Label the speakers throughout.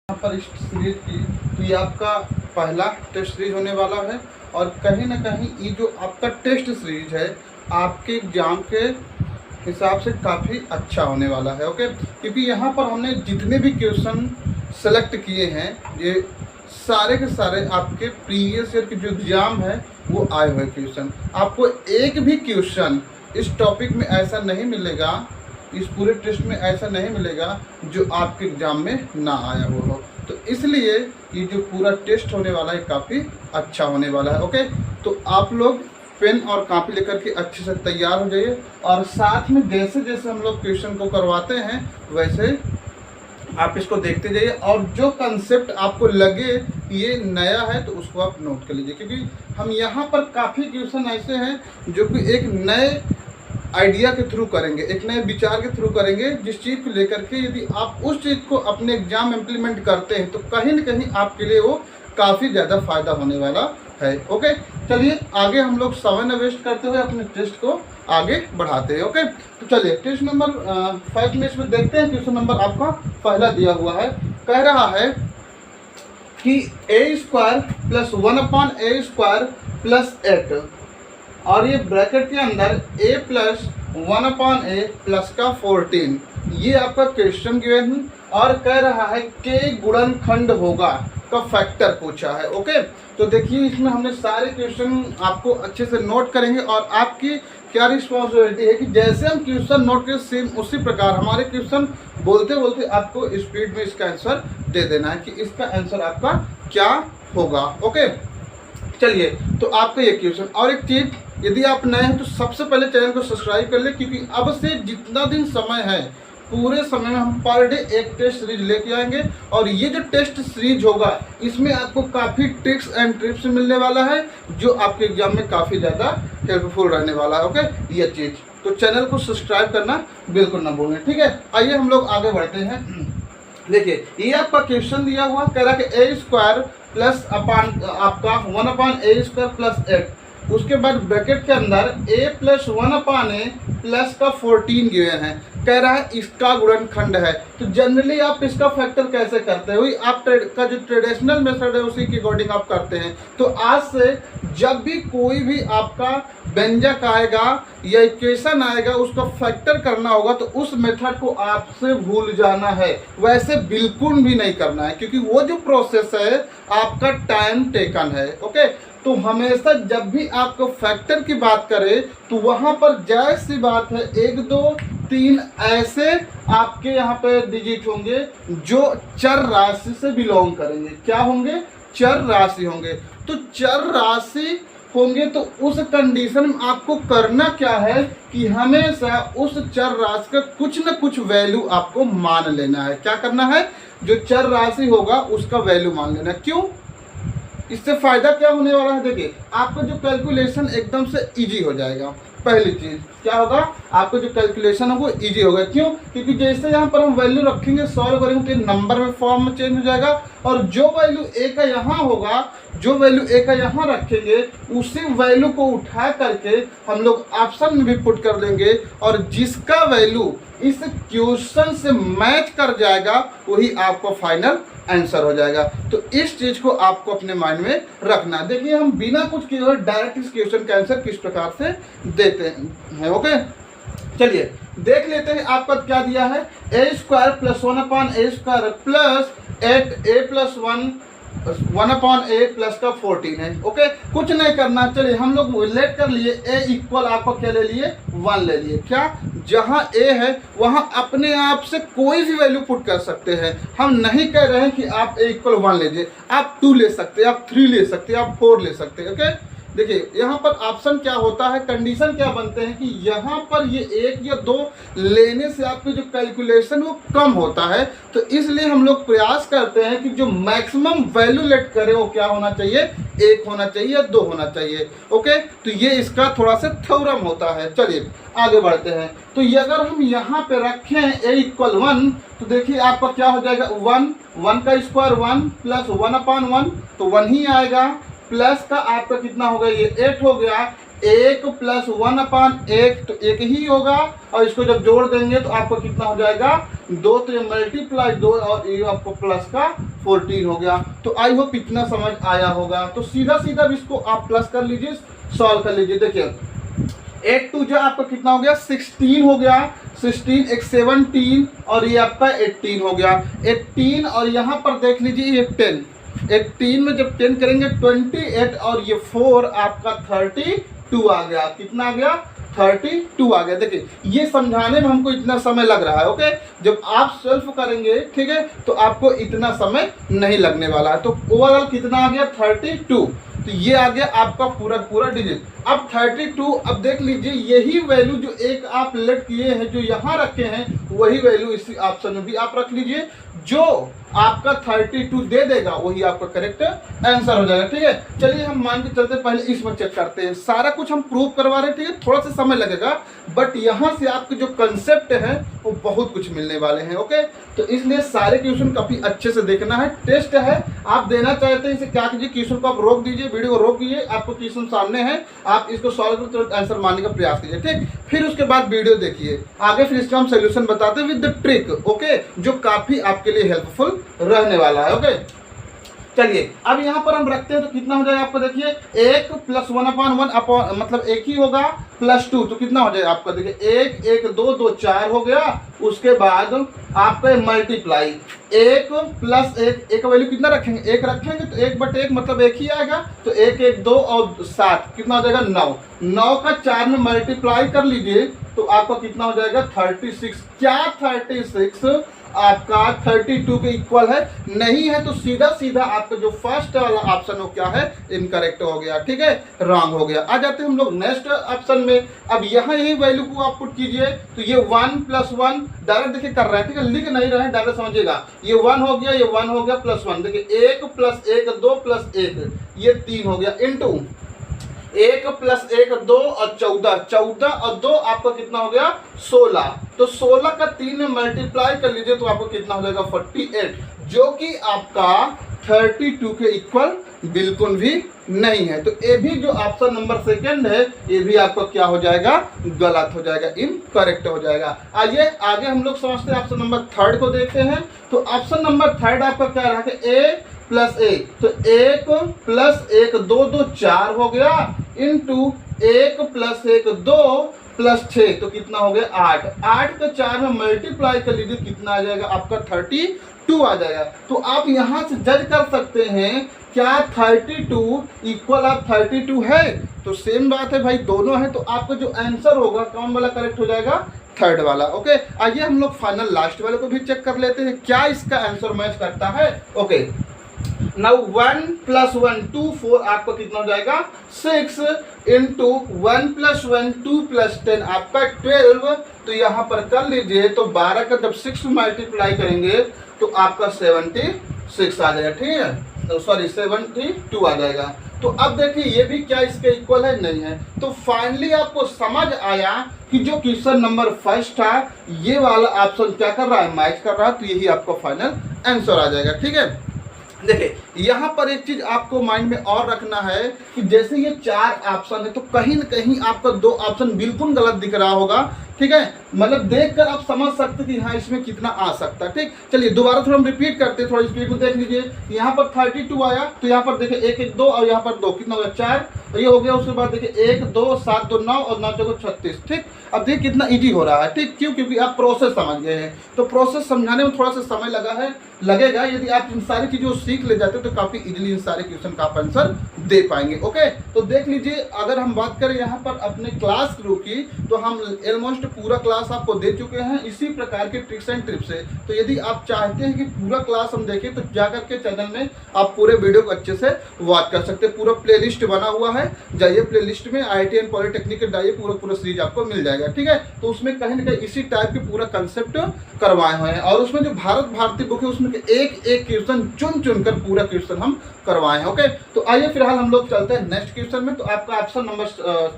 Speaker 1: यहाँ पर इस सीरीज की तो ये आपका पहला टेस्ट सीरीज होने वाला है और कहीं ना कहीं ये जो आपका टेस्ट सीरीज है आपके एग्जाम के हिसाब से काफ़ी अच्छा होने वाला है। ओके, क्योंकि यहाँ पर हमने जितने भी क्वेश्चन सेलेक्ट किए हैं ये सारे के सारे आपके प्रीवियस ईयर के जो एग्ज़ाम है वो आए हुए क्वेश्चन। आपको एक भी क्वेश्चन इस टॉपिक में ऐसा नहीं मिलेगा, इस पूरे टेस्ट में ऐसा नहीं मिलेगा जो आपके एग्ज़ाम में ना आया हुआ हो। तो इसलिए ये जो पूरा टेस्ट होने वाला है काफ़ी अच्छा होने वाला है। ओके, तो आप लोग पेन और कॉपी लेकर के अच्छे से तैयार हो जाइए और साथ में जैसे जैसे हम लोग क्वेश्चन को करवाते हैं वैसे आप इसको देखते जाइए और जो कंसेप्ट आपको लगे ये नया है तो उसको आप नोट कर लीजिए, क्योंकि हम यहाँ पर काफ़ी क्वेश्चन ऐसे हैं जो कि एक नए आइडिया के थ्रू करेंगे, एक नए विचार के थ्रू करेंगे, जिस चीज़ को लेकर के यदि आप उस चीज़ को अपने एग्जाम में इम्प्लीमेंट करते हैं तो कहीं ना कहीं आपके लिए वो काफ़ी ज़्यादा फायदा होने वाला है। ओके, चलिए आगे हम लोग समय न वेस्ट करते हुए अपने टेस्ट को आगे बढ़ाते हैं। ओके, तो चलिए टेस्ट नंबर 5 में इसमें देखते हैं। क्वेश्चन नंबर आपका पहला दिया हुआ है, कह रहा है कि a² + 1/a² + 8 और ये ब्रैकेट के अंदर a + 1/a + 14 ये आपका क्वेश्चन गिवन है और कह रहा है k गुणनखंड होगा का फैक्टर पूछा है। ओके, तो देखिए इसमें हमने सारे क्वेश्चन आपको अच्छे से नोट करेंगे और आपकी क्या रिस्पॉन्सिबिलिटी है कि जैसे हम क्वेश्चन नोट करें सेम उसी प्रकार हमारे क्वेश्चन बोलते बोलते आपको स्पीड में इसका आंसर दे देना है कि इसका आंसर आपका क्या होगा। ओके, चलिए तो आपका ये क्वेश्चन। और एक चीज़, यदि आप नए हैं तो सबसे पहले चैनल को सब्सक्राइब कर ले, क्योंकि अब से जितना दिन समय है पूरे समय में हम पर डे एक टेस्ट सीरीज लेके आएंगे और ये जो टेस्ट सीरीज होगा इसमें आपको काफ़ी ट्रिक्स एंड टिप्स मिलने वाला है जो आपके एग्जाम में काफ़ी ज़्यादा हेल्पफुल रहने वाला है। ओके, ये चीज़ तो चैनल को सब्सक्राइब करना बिल्कुल ना भूलें। ठीक है, आइए हम लोग आगे बढ़ते हैं। देखिए ये आपका क्वेश्चन दिया हुआ कह रहा है कि a² प्लस आपका 1/a² + 8, उसके बाद ब्रैकेट के अंदर a + 1/a + 14 गिवन है, कह रहा है इसका गुणनखंड है। तो जनरली आप इसका फैक्टर कैसे करते हो, आप का जो ट्रेडिशनल मेथड है उसी के अकॉर्डिंग आप करते हैं। तो आज से जब भी कोई भी आपका व्यंजक आएगा या इक्वेशन आएगा उसका फैक्टर करना होगा तो उस मेथड को आपसे भूल जाना है, वैसे बिल्कुल भी नहीं करना है, क्योंकि वो जो प्रोसेस है आपका टाइम टेकन है। ओके, तो हमेशा जब भी आपको फैक्टर की बात करें तो वहाँ पर जायज़ सी बात है 1 2 3 ऐसे आपके यहाँ पे डिजिट होंगे जो चर राशि से बिलोंग करेंगे। क्या होंगे? चर राशि होंगे। तो चर राशि होंगे तो उस कंडीशन में आपको करना क्या है कि हमेशा उस चर राशि का कुछ न कुछ वैल्यू आपको मान लेना है। क्या करना है? जो चर राशि होगा उसका वैल्यू मान लेना है। क्यों? इससे फायदा क्या होने वाला है? देखिए आपका जो कैलकुलेशन एकदम से इजी हो जाएगा। पहली चीज क्या होगा, आपका जो कैलकुलेशन है वो इजी होगा। क्यों? क्योंकि जैसे यहाँ पर हम वैल्यू रखेंगे सॉल्व करेंगे तो नंबर में फॉर्म में चेंज हो जाएगा और जो वैल्यू a का यहाँ होगा, जो वैल्यू a का यहाँ रखेंगे उसी वैल्यू को उठा करके हम लोग ऑप्शन में भी पुट कर देंगे और जिसका वैल्यू इस क्वेश्चन से मैच कर जाएगा वही आपका फाइनल आंसर हो जाएगा। तो इस चीज को आपको अपने माइंड में रखना। देखिए हम बिना कुछ किए हुए डायरेक्ट इस क्वेश्चन का आंसर किस प्रकार से देते हैं। ओके, चलिए देख लेते हैं आपका क्या दिया है। a² + 1/a² + 8a + 1/a + 14 है। ओके, कुछ नहीं करना। चलिए हम लोग लेट कर लिए a = आपको क्या ले लिए? 1 ले लिए। क्या? जहाँ a है वहाँ अपने आप से कोई भी वैल्यू पुट कर सकते हैं। हम नहीं कह रहे हैं कि आप a = 1 लीजिए, आप 2 ले सकते हैं, आप 3 ले सकते हैं, आप 4 ले सकते हैं। ओके, देखिए यहाँ पर ऑप्शन क्या होता है, कंडीशन क्या बनते हैं कि यहाँ पर ये 1 या 2 लेने से आपकी जो कैलकुलेशन वो कम होता है। तो इसलिए हम लोग प्रयास करते हैं कि जो मैक्सिमम वैल्यू लेट करें वो क्या होना चाहिए? 1 होना चाहिए या 2 होना चाहिए। ओके, तो ये इसका थोड़ा सा थ्योरम होता है। चलिए आगे बढ़ते हैं। तो ये अगर हम यहाँ पे रखें a = 1 तो देखिए आपका क्या हो जाएगा? 1 का स्क्वायर 1 + 1/1 तो 1 ही आएगा, प्लस का आपका कितना हो गया? ये 8 हो गया, 1 + 1/1 तो 1 ही होगा, और इसको जब जोड़ देंगे तो आपको कितना हो जाएगा 2, तो ये मल्टीप्लाई 2 और ये आपको प्लस का 14 हो गया। तो आई होप इतना समझ आया होगा। तो सीधा सीधा इसको आप प्लस कर लीजिए, सॉल्व कर लीजिए। देखिए 8 2 जो आपका कितना हो गया 16 हो गया, 16 एक 17 और ये आपका 18 हो गया 18, और यहाँ पर देख लीजिए ये 10, 18 में जब 10 करेंगे 28 और ये 4 आपका 32 आ गया। कितना आ गया 32 आ गया। देखिए ये समझाने में हमको इतना समय लग रहा है, ओके। जब आप सेल्फ करेंगे ठीक है तो आपको इतना समय नहीं लगने वाला है। तो ओवरऑल कितना आ गया 32, तो ये आ गया आपका पूरा पूरा डिजिट। अब 32, अब देख लीजिए यही वैल्यू जो एक आप लेट किए हैं जो यहाँ रखे हैं वही वैल्यू इसी ऑप्शन में भी आप रख लीजिए, जो आपका 32 दे देगा वही आपका करेक्ट आंसर हो जाएगा। ठीक है, चलिए हम मान के चलते पहले इसमें चेक करते हैं। सारा कुछ हम प्रूव करवा रहे हैं, ठीक है, थोड़ा सा समय लगेगा बट यहाँ से आपके जो कंसेप्ट है वो बहुत कुछ मिलने वाले हैं, ओके। तो इसलिए सारे क्वेश्चन काफी अच्छे से देखना है। टेस्ट है, आप देना चाहते हैं इसे क्या कीजिए, क्वेश्चन को आप रोक दीजिए, वीडियो को रोक दीजिए, आपको क्वेश्चन सामने है, आप इसको सॉल्व कर तो आंसर मानने का प्रयास कीजिए, ठीक। फिर उसके बाद वीडियो देखिए आगे, फिर इसका हम सोल्यूशन बताते हैं विद द ट्रिक, ओके, जो काफी आपके लिए हेल्पफुल रहने वाला है, ओके। चलिए अब यहाँ पर हम रखते हैं तो कितना हो जाएगा आपको, देखिए 1 + 1/1 मतलब एक ही होगा +2, तो कितना हो जाएगा आपका, देखिए 1 1 2 2 4 हो गया। उसके बाद आपका मल्टीप्लाई 1 + 1, एक वैल्यू कितना रखेंगे 1 रखेंगे तो 1/1 मतलब 1 ही आएगा, तो 1 1 2 और 7 कितना हो जाएगा 9, 9 का 4 में मल्टीप्लाई कर लीजिए तो आपका कितना हो जाएगा 36। क्या 36 आपका 32 के इक्वल है? नहीं है, तो सीधा सीधा आपका जो फर्स्ट वाला ऑप्शन हो क्या है, इनकरेक्ट हो गया, ठीक है, रॉन्ग हो गया। आ जाते हैं हम लोग नेक्स्ट ऑप्शन में। अब यहाँ यही वैल्यू को आप पुट कीजिए, तो ये 1 + 1 डायरेक्ट देखिए कर रहे हैं, ठीक है, लिख नहीं रहे हैं, डायरेक्ट समझिएगा। ये 1 हो गया, ये 1 हो गया +1, देखिए 1 + 1 2 + 1 ये 3 हो गया, इनटू 1 + 1 2 और 14, 14 और 2 आपका कितना हो गया 16, तो 16 का 3 में मल्टीप्लाई कर लीजिए तो आपको कितना हो जाएगा 48, जो कि आपका 32 के इक्वल बिल्कुल भी नहीं है। तो ये भी जो ऑप्शन नंबर सेकंड है ये भी आपका क्या हो जाएगा, गलत हो जाएगा, इनकरेक्ट हो जाएगा। आइए आगे हम लोग समझते हैं ऑप्शन नंबर थर्ड को देखते हैं। तो ऑप्शन नंबर थर्ड आपका क्या रहा है, a + 1, तो 1 + 1 2 2 4 हो गया, इनटू 1 + 1 2 + 6 तो कितना हो गया 8, 8 का 4 में मल्टीप्लाई कर लीजिए कितना आ जाएगा आपका 32 आ जाएगा। तो आप यहाँ से जज कर सकते हैं क्या 32 इक्वल आप 32 है, तो सेम बात है भाई, दोनों है, तो आपका जो आंसर होगा कौन वाला करेक्ट हो जाएगा, थर्ड वाला, ओके। आइए हम लोग फाइनल लास्ट वाले को भी चेक कर लेते हैं क्या इसका आंसर मैच करता है, ओके। नाउ 1 + 1 2 4 आपका कितना हो जाएगा 6, इंटू 1 + 1 2 + 10 आपका 12, तो यहाँ पर कर लीजिए तो 12 का जब 6 मल्टीप्लाई करेंगे तो आपका 76 आ जाएगा, ठीक है, तो सॉरी 72 आ जाएगा। तो अब देखिए ये भी क्या इसके इक्वल है, नहीं है। तो फाइनली आपको समझ आया कि जो क्वेश्चन नंबर फर्स्ट था ये वाला ऑप्शन क्या कर रहा है, मैच कर रहा है, तो यही आपका फाइनल आंसर आ जाएगा, ठीक है। देखिए यहाँ पर एक चीज आपको माइंड में और रखना है कि जैसे ये 4 ऑप्शन है तो कहीं न कहीं आपका 2 ऑप्शन बिल्कुल गलत दिख रहा होगा, ठीक है, मतलब देखकर आप समझ सकते कि हाँ इसमें कितना आ सकता है, ठीक। चलिए दोबारा थोड़ा हम रिपीट करते हैं, थोड़ा स्पीड में देख लीजिए। यहाँ पर 32 आया तो यहाँ पर देखिए 1 1 2 और यहाँ पर 2 कितना हो गया 4, और ये हो गया। उसके बाद देखिए 1 2 7 2 9 और 9 2 36, ठीक। अब देखिए कितना इजी हो रहा है, ठीक, क्यों, क्योंकि आप प्रोसेस समझ गए हैं। तो प्रोसेस समझाने में थोड़ा सा समय लगेगा, यदि आप इन सारी चीज़ों को सीख ले जाते तो काफ़ी इजीली इन सारे क्वेश्चन का आप आंसर दे पाएंगे, ओके। तो देख लीजिए अगर हम बात करें यहाँ पर अपने क्लास शुरू की तो हम ऑलमोस्ट पूरा क्लास आपको दे चुके हैं इसी प्रकार के ट्रिक्स एंड टिप्स से। तो यदि आप चाहते हैं कि पूरा क्लास हम देखें तो जाकर के चैनल में आप पूरे वीडियो को अच्छे से वॉच कर सकते हैं। पूरा प्लेलिस्ट बना हुआ है, जाइए प्लेलिस्ट में IIT एंड पॉलिटेक्निक के जाइए, पूरा सीरीज आपको मिल जाएगा, ठीक है। तो उसमें कहीं ना कहीं इसी टाइप के पूरा कंसेप्ट करवाए हुए हैं, और उसमें जो भारत भारती बुक है उसमें एक क्वेश्चन चुन कर पूरा क्वेश्चन हम करवाए हैं, ओके। तो आइए फिलहाल हम लोग चलते हैं नेक्स्ट क्वेश्चन में। तो आपका ऑप्शन नंबर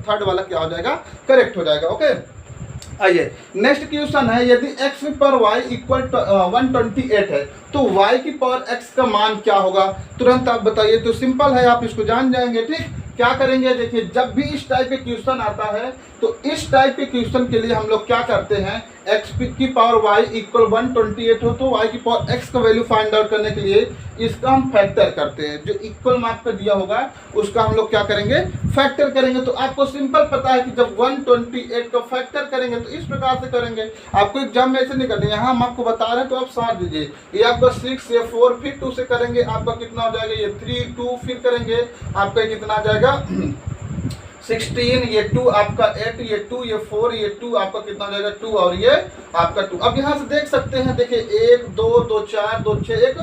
Speaker 1: थर्ड वाला क्या हो जाएगा, करेक्ट हो जाएगा, ओके। आइए नेक्स्ट क्वेश्चन है, यदि x पर y = 128 है तो y की पावर x का मान क्या होगा, तुरंत आप बताइए। तो सिंपल है, आप इसको जान जाएंगे, ठीक, क्या करेंगे, देखिए जब भी इस टाइप के क्वेश्चन आता है तो इस टाइप के क्वेश्चन के लिए हम लोग क्या करते हैं, x की पावर y इक्वल 128 हो तो y की पावर x का वैल्यू फाइंड आउट करने के लिए इसका हम फैक्टर करते हैं। जो इक्वल मार्क पे दिया होगा उसका हम लोग क्या करेंगे, फैक्टर करेंगे। तो आपको सिंपल पता है कि जब 128 का फैक्टर करेंगे तो इस प्रकार से करेंगे। आपको एग्जाम में ऐसे नहीं करना, यहाँ हम आपको बता रहे हैं तो आप समझ दीजिए। ये आपका 6, ये 4, फिर 2 से करेंगे, आपका कितना हो जाएगा, ये 3, 2, फिर करेंगे आपका कितना आ जाएगा 16, ये 2 आपका 8, ये 2, ये 4, ये 2 आपका कितना हो जाएगा 2 और ये आपका 2। अब यहाँ से देख सकते हैं, देखिए 1 2 2 4 2 6 1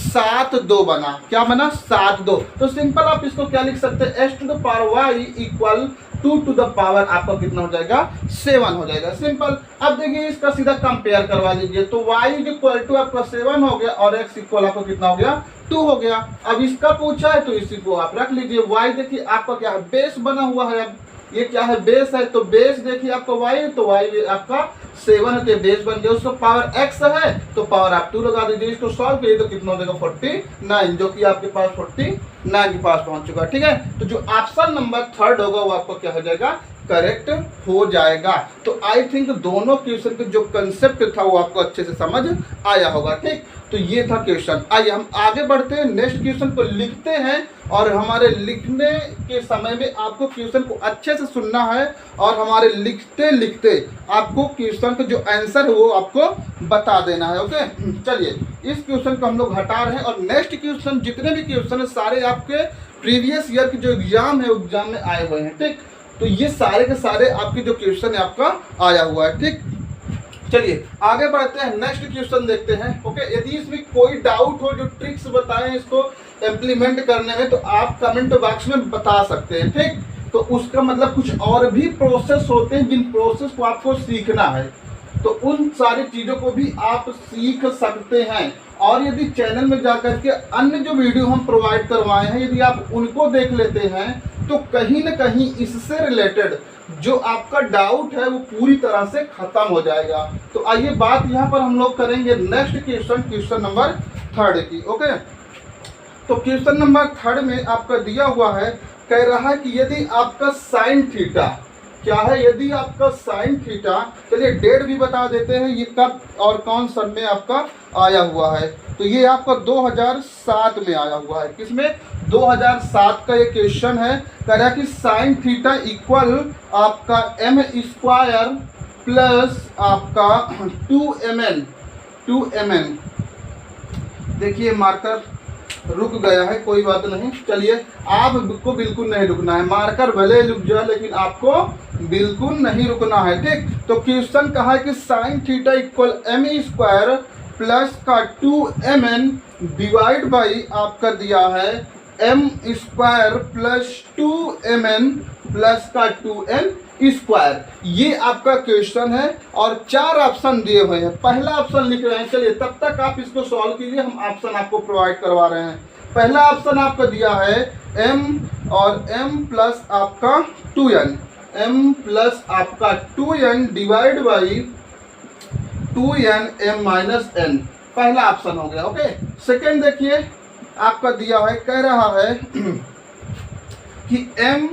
Speaker 1: 7 2 बना, क्या बना 7 2। तो सिंपल आप इसको क्या लिख सकते हैं, s to the power y equal 2 to the power आपका कितना हो जाएगा 7 हो जाएगा, सिंपल। अब देखिए इसका सीधा कंपेयर करवा लीजिए, तो y इक्वल टू आपका 7 हो गया और x इक्वल आपका कितना हो गया 2 हो गया। अब इसका पूछा है तो इसी को आप रख लीजिए। y देखिए आपका क्या है, बेस बना हुआ है। अब ये क्या है, बेस है, तो बेस देखिए आपका y है, तो y आपका 7 है तो बेस बन गया। उसका पावर x है तो पावर आप 2 लगा दीजिए। इसको सॉल्व करिए तो कितना हो जाएगा 49, जो कि आपके पास 49 के पास पहुंच चुका है। ठीक है, तो जो ऑप्शन नंबर 3 होगा वो आपको क्या हो जाएगा, करेक्ट हो जाएगा। तो आई थिंक दोनों क्वेश्चन के जो कंसेप्ट था वो आपको अच्छे से समझ आया होगा। ठीक, तो ये था क्वेश्चन। आइए हम आगे बढ़ते हैं, नेक्स्ट क्वेश्चन को लिखते हैं और हमारे लिखने के समय में आपको क्वेश्चन को अच्छे से सुनना है और हमारे लिखते लिखते आपको क्वेश्चन का जो आंसर है वो आपको बता देना है। ओके, चलिए इस क्वेश्चन को हम लोग हटा रहे हैं और नेक्स्ट क्वेश्चन, जितने भी क्वेश्चन है सारे आपके प्रीवियस ईयर के जो एग्जाम है एग्जाम में आए हुए हैं। ठीक, तो ये सारे के सारे आपके जो क्वेश्चन है आपका आया हुआ है। ठीक, चलिए आगे बढ़ते हैं, नेक्स्ट क्वेश्चन देखते हैं। ओके, यदि इसमें कोई डाउट हो, जो ट्रिक्स बताएं इसको इम्प्लीमेंट करने में, तो आप कमेंट बॉक्स में बता सकते हैं। ठीक, तो उसका मतलब कुछ और भी प्रोसेस होते हैं जिन प्रोसेस को आपको सीखना है, तो उन सारी चीज़ों को भी आप सीख सकते हैं। और यदि चैनल में जाकर के अन्य जो वीडियो हम प्रोवाइड करवाए हैं, यदि आप उनको देख लेते हैं तो कहीं ना कहीं इससे रिलेटेड जो आपका डाउट है वो पूरी तरह से खत्म हो जाएगा। तो आइए बात यहाँ पर हम लोग करेंगे नेक्स्ट क्वेश्चन, क्वेश्चन नंबर 3 की। ओके, तो क्वेश्चन नंबर 3 में आपका दिया हुआ है, कह रहा है कि यदि आपका साइन थीटा क्या है, यदि आपका साइन थीटा, चलिए डेट भी बता देते हैं ये कब और कौन सन में आपका आया हुआ है। तो ये आपका 2007 में आया हुआ है। किसमें, 2007 का ये क्वेश्चन है। कह रहा है कि साइन थीटा इक्वल आपका m² प्लस आपका 2mn। देखिए मार्कर रुक गया है, कोई बात नहीं, चलिए आपको बिल्कुल नहीं रुकना है। मार्कर भले रुक जाए लेकिन आपको बिल्कुल नहीं रुकना है। ठीक, तो क्वेश्चन कहा है कि sine theta equal m² plus का 2mn डिवाइड बाई आपका दिया है m² प्लस 2mn प्लस का 2n²। ये आपका क्वेश्चन है और 4 ऑप्शन दिए हुए हैं। पहला ऑप्शन लिख रहे हैं, चलिए तब तक आप इसको सॉल्व कीजिए, हम ऑप्शन आपको प्रोवाइड करवा रहे हैं। पहला ऑप्शन आपका दिया है m और m प्लस आपका 2n, m प्लस आपका 2n divide by 2n m-n, पहला ऑप्शन हो गया। ओके, सेकेंड देखिए आपका दिया है, कह रहा है कि m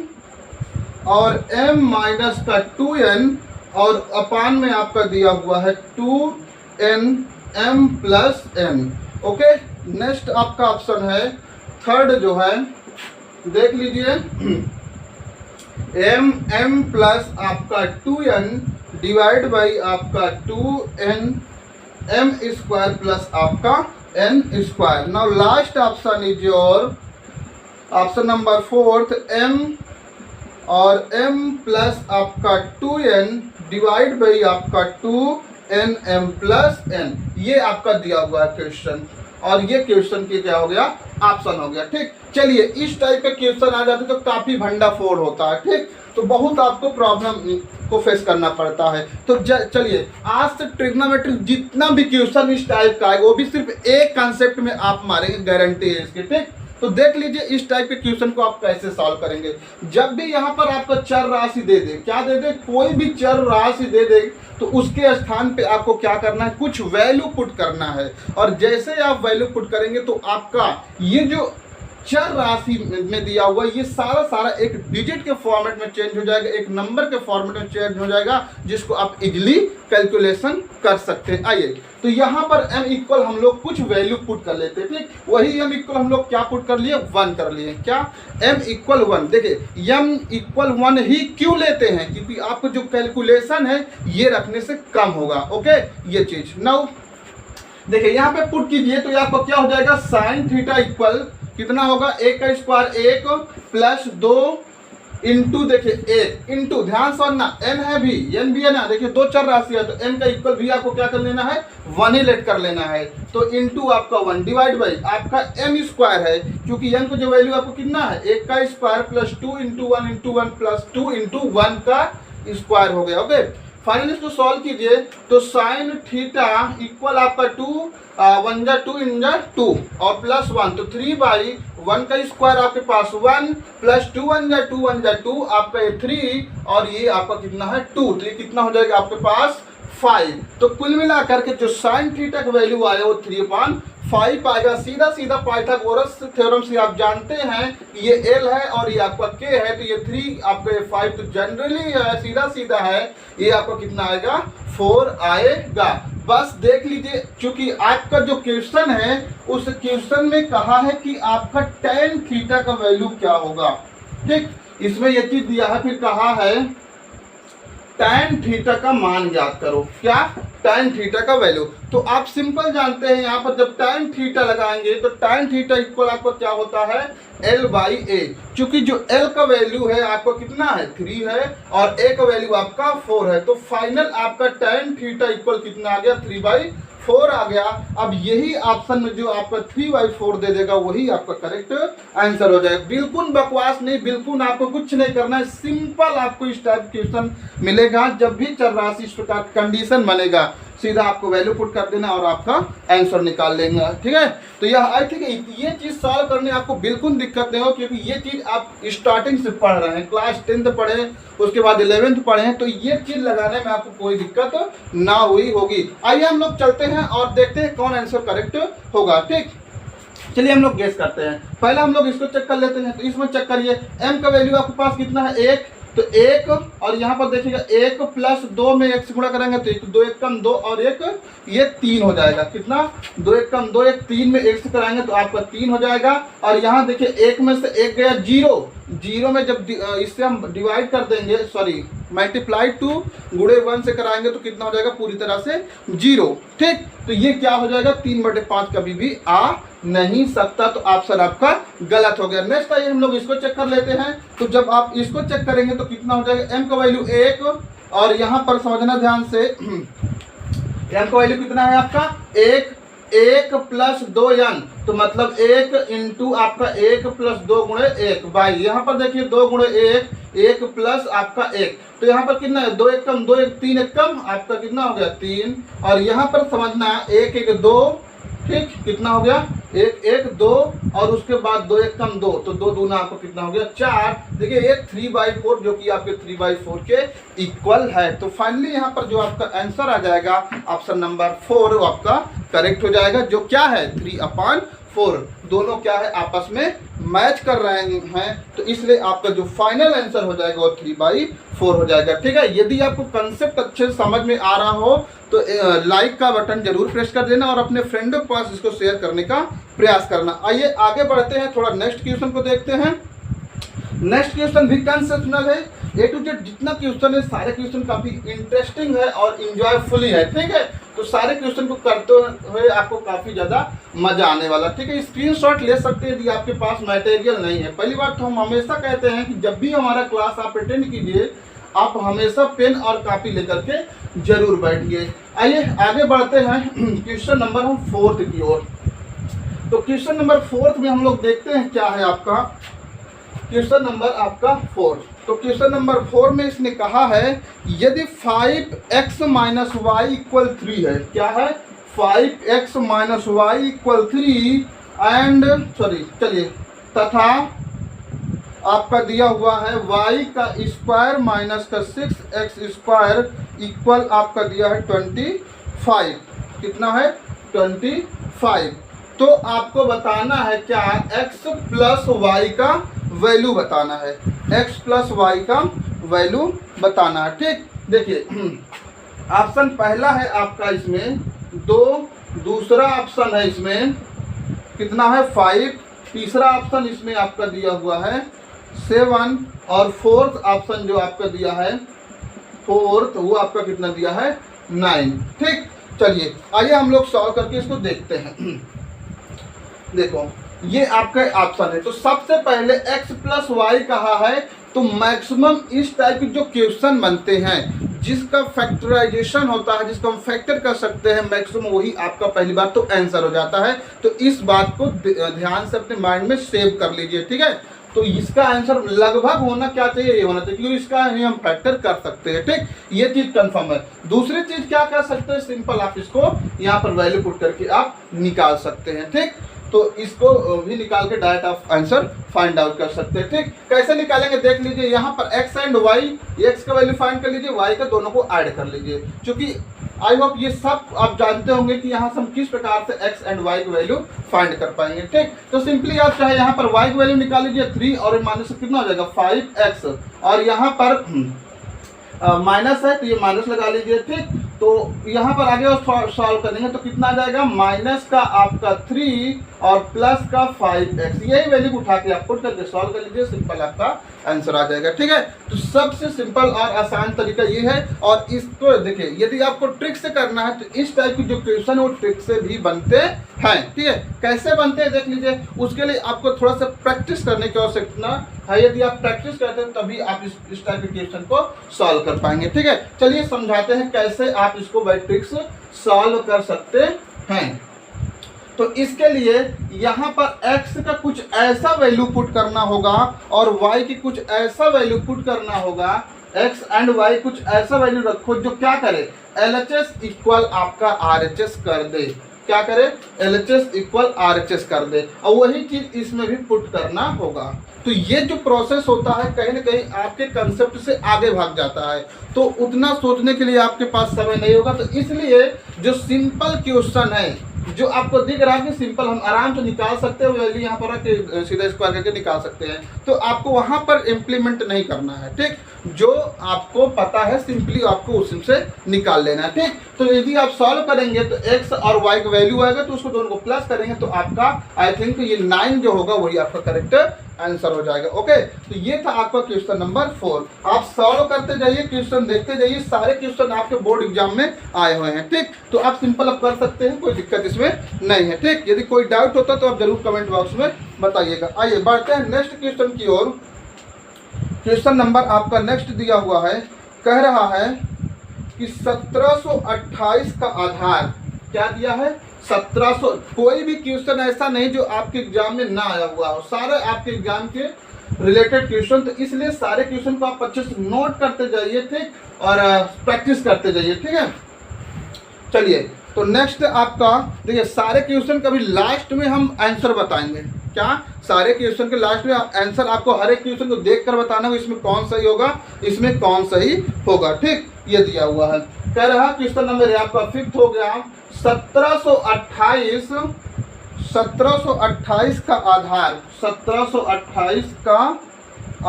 Speaker 1: और m माइनस का 2n और अपान में आपका दिया हुआ है 2n m plus n। Okay, next आपका ऑप्शन है थर्ड जो है, देख लीजिए m प्लस आपका 2n डिवाइड बाई आपका 2n m² प्लस आपका n²। Now last option is your option number 4, m और m प्लस आपका 2n डिवाइड बाई आपका 2n m प्लस n। ये आपका दिया हुआ है क्वेश्चन और ये क्वेश्चन की क्या हो गया, ऑप्शन हो गया। ठीक, चलिए इस टाइप के क्वेश्चन आ जाते तो काफी भंडाफोड़ होता है। ठीक, तो बहुत आपको प्रॉब्लम को फेस करना पड़ता है। तो चलिए आज से ट्रिग्नोमेट्री जितना भी क्वेश्चन इस टाइप का है वो भी सिर्फ एक कंसेप्ट में आप मारेंगे, गारंटी है इसकी। ठीक, तो देख लीजिए इस टाइप के क्वेश्चन को आप कैसे सॉल्व करेंगे। जब भी यहाँ पर आपका चर राशि दे दे, क्या दे दे, कोई भी चर राशि दे दे, तो उसके स्थान पे आपको क्या करना है, कुछ वैल्यू पुट करना है। और जैसे आप वैल्यू पुट करेंगे तो आपका ये जो चर राशि में दिया हुआ ये सारा एक डिजिट के फॉर्मेट में चेंज हो जाएगा, एक नंबर के फॉर्मेट में चेंज हो जाएगा, जिसको आप इजीली कैलकुलेशन कर सकते हैं। आइए तो यहाँ पर m इक्वल हम लोग कुछ वैल्यू पुट कर लेते हैं, ठीक। वही m इक्वल हम लोग क्या पुट कर लिए, 1 कर लिए। क्या m इक्वल 1, देखिए m इक्वल 1 ही क्यों लेते हैं, क्योंकि आपको जो कैलकुलेशन है ये रखने से कम होगा। ओके, ये चीज नाउ देखिए यहाँ पे पुट कीजिए तो आपको क्या हो जाएगा, साइन थीटा इक्वल कितना होगा, 1 का स्क्वायर 1 प्लस 2 इंटू, देखिए 1 इंटू, ध्यान से ना n है भी, n भी है ना, देखिए दो चर राशि है तो n का इक्वल भी आपको क्या कर लेना है, 1 ही लेट कर लेना है। तो इंटू आपका 1 डिवाइड बाई आपका m स्क्वायर है, क्योंकि n को जो वैल्यू आपको कितना है, 1 का square plus 2 into 1 plus 2 into 1 का स्क्वायर हो गया। ओके, फाइनली इसको सॉल्व कीजिए तो साइन थीटा इक्वल आपका 2 1 जा 2 इन जा 2 और प्लस 1 तो 3/1 का स्क्वायर आपके पास 1 प्लस 2 1 जा 2 आपका ये 3 और ये आपका कितना है 2, तो ये कितना हो जाएगा आपके पास 5। तो कुल मिलाकर के जो साइन थीटा का वैल्यू आया वो 3/5 आएगा। सीधा पाइथागोरस थ्योरम से आप जानते हैं ये L है और ये आपका K है, तो ये 3 आपका 5 तो जनरली सीधा है, ये आपका कितना आएगा 4 आएगा। बस देख लीजिए, क्योंकि आपका जो क्वेश्चन है उस क्वेश्चन में कहा है कि आपका tan थीटा का वैल्यू क्या होगा, ठीक। इसमें ये चीज दिया है, फिर कहा है tan थीटा का मान ज्ञात करो। क्या, tan थीटा का वैल्यू। तो आप सिंपल जानते हैं यहाँ पर जब tan थीटा लगाएंगे तो tan थीटा इक्वल आपको क्या होता है, L/A। चूंकि जो L का वैल्यू है आपको कितना है 3 है और A का वैल्यू आपका 4 है, तो फाइनल आपका tan थीटा इक्वल कितना आ गया, 3/4 आ गया। अब यही ऑप्शन में जो आपका 3/4 दे देगा वही आपका करेक्ट आंसर हो जाएगा। बिल्कुल बकवास नहीं, बिल्कुल आपको कुछ नहीं करना है, सिंपल आपको इस टाइप क्वेश्चन मिलेगा। जब भी चर राशि इस प्रकार कंडीशन बनेगा सीधा आपको वैल्यू पुट कर देना और आपका आंसर निकाल लेंगे, ठीक है। तो यह आई थिंक ये चीज सॉल्व करने आपको बिल्कुल दिक्कत नहीं हो, क्योंकि ये चीज आप स्टार्टिंग से पढ़ रहे हैं, क्लास 10th पढ़े उसके बाद 11th पढ़े हैं, तो ये चीज लगाने में आपको कोई दिक्कत ना हुई होगी। आइए हम लोग चलते हैं और देखते हैं कौन आंसर करेक्ट होगा, ठीक। चलिए हम लोग गेस करते हैं, पहले हम लोग इसको चेक कर लेते हैं। तो इसमें चेक करिए m का वैल्यू आपके पास कितना है 1, तो 1 और यहाँ पर देखिएगा 1 प्लस 2 में 1 से गुणा करेंगे तो 2 1 कम 2 और 1 ये 3 हो जाएगा। कितना, 2 1 कम 2 1 3 में 1 से कराएंगे तो आपका 3 हो जाएगा। और यहाँ देखिए 1 में से 1 गया 0 में जब इससे हम डिवाइड कर देंगे, सॉरी मल्टीप्लाई 2 गुणे 1 से कराएंगे तो कितना हो जाएगा पूरी तरह से 0, ठीक। तो ये क्या हो जाएगा 3/5 कभी भी आ नहीं सकता, तो ऑप्शन आपका गलत हो गया। नेक्स्ट आइए हम लोग इसको चेक कर लेते हैं। तो जब आप इसको चेक करेंगे तो कितना हो जाएगा, m का वैल्यू 1 और यहाँ पर समझना ध्यान से m का वैल्यू कितना है आपका 1 प्लस 2n, तो मतलब 1 इंटू आपका 1 प्लस 2 गुणे 1 बाई, यहाँ पर देखिए 2 गुणे 1 प्लस आपका 1, तो यहाँ पर कितना है 2 1 कम 2 1 3 1 कम आपका कितना हो गया 3, और यहाँ पर समझना 1 1 2, ठीक, कितना हो गया 1 1 2 और उसके बाद 2 1 कम 2, तो 2 दूना आपको कितना हो गया 4। देखिए ये 3/4 जो कि आपके 3/4 के इक्वल है। तो फाइनली यहाँ पर जो आपका आंसर आ जाएगा ऑप्शन नंबर 4 वो आपका करेक्ट हो जाएगा, जो क्या है 3/4। दोनों क्या है आपस में मैच कर रहे हैं, तो इसलिए आपका जो फाइनल आंसर हो जाएगा वो 3/4 हो जाएगा, ठीक है। यदि आपको कंसेप्ट अच्छे से समझ में आ रहा हो तो लाइक का बटन जरूर प्रेस कर देना और अपने फ्रेंडों के पास इसको शेयर करने का प्रयास करना। आइए आगे बढ़ते हैं, थोड़ा नेक्स्ट क्वेश्चन को देखते हैं। नेक्स्ट क्वेश्चन भी कंसेप्शनल है, A to Z जितना क्वेश्चन है सारे क्वेश्चन काफी इंटरेस्टिंग है और इंजॉयफुली है, ठीक है। तो सारे क्वेश्चन को करते हुए आपको काफी ज्यादा मजा आने वाला, ठीक है। स्क्रीनशॉट ले सकते हैं यदि आपके पास मटेरियल नहीं है। पहली बात तो हम हमेशा कहते हैं कि जब भी हमारा क्लास आप अटेंड कीजिए आप हमेशा पेन और कॉपी लेकर के जरूर बैठिए। आइए आगे बढ़ते हैं क्वेश्चन नंबर हम 4th की ओर। तो क्वेश्चन नंबर 4th में हम लोग देखते हैं क्या है आपका क्वेश्चन नंबर आपका 4। तो क्वेश्चन नंबर 4 में इसने कहा है यदि 5x माइनस वाई इक्वल 3 है, क्या है 5x minus Y equal 3 and चलिए तथा आपका दिया हुआ है y का स्क्वायर माइनस का 6x स्क्वायर इक्वल आपका दिया है 25, कितना है 25। तो आपको बताना है क्या, x प्लस वाई का वैल्यू बताना है, x प्लस वाई का वैल्यू बताना है। ठीक, देखिए ऑप्शन पहला है आपका इसमें 2, दूसरा ऑप्शन है इसमें कितना है 5, तीसरा ऑप्शन इसमें आपका दिया हुआ है 7 और फोर्थ ऑप्शन जो आपका दिया है फोर्थ वो आपका कितना दिया है 9। ठीक, चलिए आइए हम लोग सॉल्व करके इसको देखते हैं। देखो ये आपका ऑप्शन है, तो सबसे पहले x प्लस वाई कहा है, तो मैक्सिमम इस टाइप के जो क्वेश्चन बनते हैं जिसका फैक्टराइजेशन होता है, जिसको हम फैक्टर कर सकते हैं मैक्सिमम, वही आपका पहली बार तो आंसर हो जाता है। तो इस बात को ध्यान से अपने माइंड में सेव कर लीजिए। ठीक है, तो इसका आंसर लगभग होना क्या चाहिए, ये होना चाहिए, क्योंकि इसका ही हम फैक्टर कर सकते हैं। ठीक, ये चीज कंफर्म है। दूसरी चीज क्या कर सकते हैं, सिंपल आप इसको यहाँ पर वैल्यू पुट करके आप निकाल सकते हैं। ठीक, तो इसको भी निकाल के डायरेक्ट आप आंसर फाइंड आउट कर सकते हैं। ठीक, कैसे निकालेंगे देख लीजिए, यहाँ पर x एंड y, x का वैल्यू फाइंड कर लीजिए, y का दोनों को ऐड कर लीजिए। क्योंकि आई होप ये सब आप जानते होंगे कि यहाँ से हम किस प्रकार से x एंड y की वैल्यू फाइंड कर पाएंगे। ठीक, तो सिंपली आप चाहे यहाँ पर y की वैल्यू निकाल लीजिए 3 और माइनस से कितना हो जाएगा 5x, और यहाँ पर माइनस है तो ये माइनस लगा लीजिए। ठीक, तो यहाँ पर आगे और सॉल्व करेंगे तो कितना आ जाएगा, माइनस का आपका 3 और प्लस का 5x, यही वैल्यू उठा के आप पुट करके सॉल्व कर लीजिए, सिंपल आपका आंसर आ जाएगा। ठीक है, तो सबसे सिंपल और आसान तरीका ये है। और इसको देखिए, यदि आपको ट्रिक से करना है तो इस टाइप की जो क्वेश्चन है वो ट्रिक से भी बनते हैं। ठीक है, कैसे बनते हैं देख लीजिए, उसके लिए आपको थोड़ा सा प्रैक्टिस करने की आवश्यकता है। यदि आप प्रैक्टिस करते हैं तभी आप इस टाइप के क्वेश्चन को सॉल्व कर पाएंगे। ठीक है, चलिए समझाते हैं कैसे आप इसको बाय ट्रिक्स सॉल्व कर सकते हैं। तो इसके लिए यहाँ पर x का कुछ ऐसा वैल्यू पुट करना होगा और y की कुछ ऐसा वैल्यू पुट करना होगा, x एंड y कुछ ऐसा वैल्यू रखो जो क्या करे, LHS इक्वल आपका RHS कर दे। क्या करे, LHS इक्वल RHS कर दे, और वही चीज इसमें भी पुट करना होगा। तो ये जो प्रोसेस होता है कहीं ना कहीं आपके कंसेप्ट से आगे भाग जाता है, तो उतना सोचने के लिए आपके पास समय नहीं होगा। तो इसलिए जो सिंपल क्वेश्चन है, जो आपको दिख रहा है कि सिंपल, हम आराम से निकाल सकते हैं, वैल्यू यहाँ पर आके सीधा स्क्वायर करके निकाल सकते हैं, तो आपको वहाँ पर इम्प्लीमेंट नहीं करना है। ठीक, जो आपको पता है सिंपली आपको उसी से निकाल लेना है। ठीक, तो यदि आप सॉल्व करेंगे तो x और y का वैल्यू आएगा, तो उसको दोनों को प्लस करेंगे तो आपका आई थिंक ये 9 जो होगा वही आपका करेक्ट आंसर हो जाएगा। ओके, तो ये था आपका क्वेश्चन नंबर 4। आप सॉल्व करते जाइए, क्वेश्चन देखते जाइए, सारे क्वेश्चन आपके बोर्ड एग्जाम में आए हुए हैं। ठीक, तो आप सिंपल आप कर सकते हैं, कोई दिक्कत इसमें नहीं है। ठीक, यदि कोई डाउट होता तो आप जरूर कमेंट बॉक्स में बताइएगा। आइए बढ़ते हैं नेक्स्ट क्वेश्चन की ओर। क्वेश्चन नंबर आपका नेक्स्ट दिया हुआ है, कह रहा है कि 1728 का आधार क्या दिया है, 1700। कोई भी क्वेश्चन ऐसा नहीं जो आपके एग्जाम में ना आया हुआ हो, सारे आपके एग्जाम के रिलेटेड क्वेश्चन, तो इसलिए सारे क्वेश्चन को आप अच्छे से नोट करते जाइए। ठीक, और प्रैक्टिस करते जाइए। ठीक है, चलिए तो नेक्स्ट आपका देखिए, सारे क्वेश्चन कभी लास्ट में हम आंसर बताएंगे। क्या, सारे क्वेश्चन के लास्ट में आंसर आपको हर एक क्वेश्चन को देख कर बताना होगा, इसमें कौन सही होगा, इसमें कौन सही होगा। ठीक, ये दिया हुआ है। कह रहा क्वेश्चन नंबर आपका 5th हो गया, 1728 का आधार, 1728 का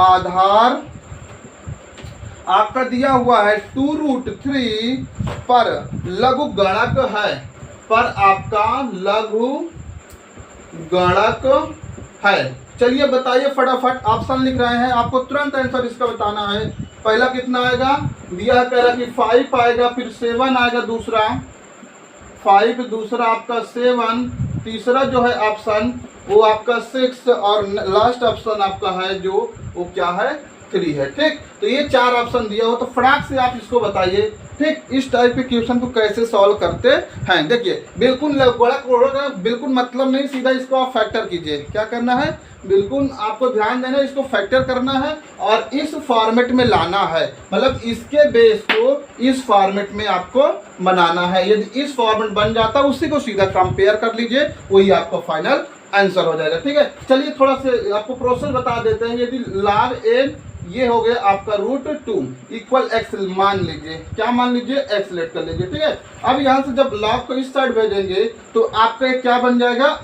Speaker 1: आधार आपका दिया हुआ है 2√3 पर लघु गणक है, पर आपका लघु गणक है। चलिए बताइए फटाफट, ऑप्शन लिख रहे हैं, आपको तुरंत आंसर इसका बताना है। पहला कितना आएगा, दिया कह रहा कि 5 आएगा, फिर 7 आएगा, दूसरा 5, दूसरा आपका 7, तीसरा जो है ऑप्शन वो आपका 6, और लास्ट ऑप्शन आपका है जो वो क्या है 3 है। ठीक, तो ये 4 ऑप्शन दिया हो, तो फटाक से आप इसको बताइए। ठीक, इस टाइप के क्वेश्चन को कैसे सॉल्व करते हैं। देखिए बिल्कुल बड़ा बिल्कुल मतलब नहीं, सीधा इसको आप फैक्टर कीजिए। क्या करना है, बिल्कुल आपको ध्यान देना है, इसको फैक्टर करना है और इस फॉर्मेट में लाना है, मतलब इसके बेस को इस फॉर्मेट में आपको बनाना है। यदि इस फॉर्मेट बन जाता है उसी को सीधा कंपेयर कर लीजिए, वही आपका फाइनल आंसर हो जाएगा। ठीक है, चलिए थोड़ा से आपको प्रोसेस बता देते हैं। यदि log a ये हो गया आपका √2 इक्वल एक्स मान लीजिए, क्या मान लीजिए, एक्स लेट कर लीजिए, ठीक है। अब यहाँ से जब लॉग को इस साइड भेजेंगे तो आपका ये क्या बन जाएगा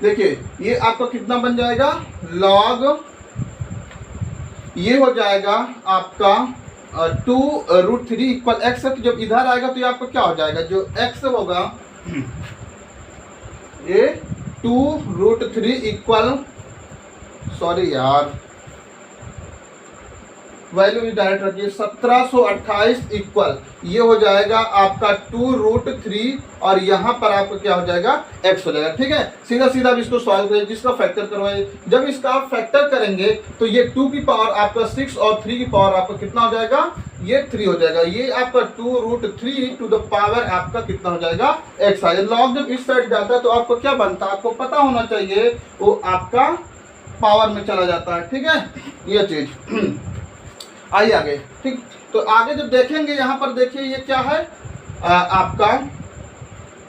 Speaker 1: देखिए ये आपका कितना बन जाएगा, लॉग ये हो जाएगा आपका 2√3 इक्वल एक्स है। तो जब इधर आएगा तो ये आपका क्या हो जाएगा, जो एक्स होगा ये 2√3 इक्वल, सॉरी यार वैल्यू भी डायरेक्ट रखिए, 1728 इक्वल ये हो जाएगा आपका 2√3 और यहाँ पर आपका क्या हो जाएगा, x हो जाएगा, ठीक है। सीधा सीधा अब इसको सॉल्व करिए, जिसका फैक्टर करवाइए। जब इसका आप फैक्टर करेंगे तो ये 2 की पावर आपका 6 और 3 की पावर आपका कितना हो जाएगा, ये 3 हो जाएगा। ये आपका 2√3 टू द पावर आपका कितना हो जाएगा, x आ जाएगा। लॉग जब इस साइड जाता है तो आपको क्या बनता है, आपको पता होना चाहिए, वो आपका पावर में चला जाता है, ठीक है, ये चीज। आइए आगे, ठीक। तो आगे जब देखेंगे यहाँ पर देखिए ये क्या है आपका,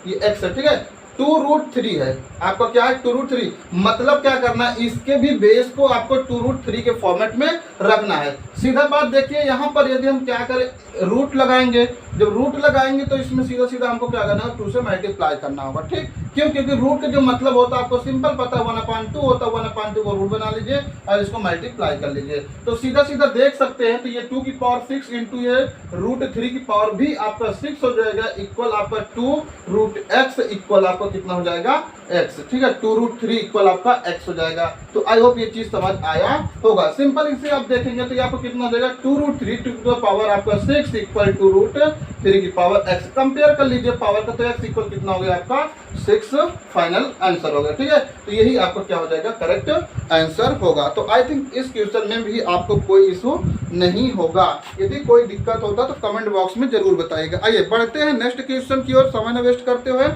Speaker 1: ये x है, ठीक है, 2√3 है आपका, क्या है 2√3। मतलब क्या करना है, इसके भी बेस को आपको 2√3 के फॉर्मेट में रखना है। सीधा बात देखिए यहाँ पर यदि हम क्या करें, रूट लगाएंगे, जब रूट लगाएंगे तो इसमें सीधा सीधा हमको क्या करना है, 2 से मल्टीप्लाई करना होगा, ठीक। क्यों, क्योंकि रूट का जो मतलब होता है आपको सिंपल पता है, 1/2 होता है, 1/2 को रूट बना लीजिए और इसको मल्टीप्लाई कर लीजिए। तो सीधा सीधा देख सकते हैं, तो ये 2 की पावर 6 इंटू ये √3 की पावर भी आपका 6 हो जाएगा, इक्वल आपका 2√x इक्वल आपका कितना हो जाएगा, x, ठीक है। 2√3 इक्वल आपका x हो जाएगा। तो आई होप ये चीज समझ आया होगा। सिंपल इसे आप देखेंगे तो ये आपको कितना हो जाएगा, 2√3 टू द पावर आपका 6 इक्वल 2√3 की पावर x। कंपेयर कर लीजिए पावर का, तो x इक्वल कितना हो गया आपका 6, फाइनल आंसर हो गया, ठीक है। तो यही आपका क्या हो जाएगा, करेक्ट आंसर होगा। तो आई थिंक इस क्वेश्चन में भी आपको कोई इशू नहीं होगा। यदि कोई दिक्कत होता तो कमेंट बॉक्स में जरूर बताइएगा। आइए बढ़ते हैं नेक्स्ट क्वेश्चन की ओर, समय न वेस्ट करते हुए।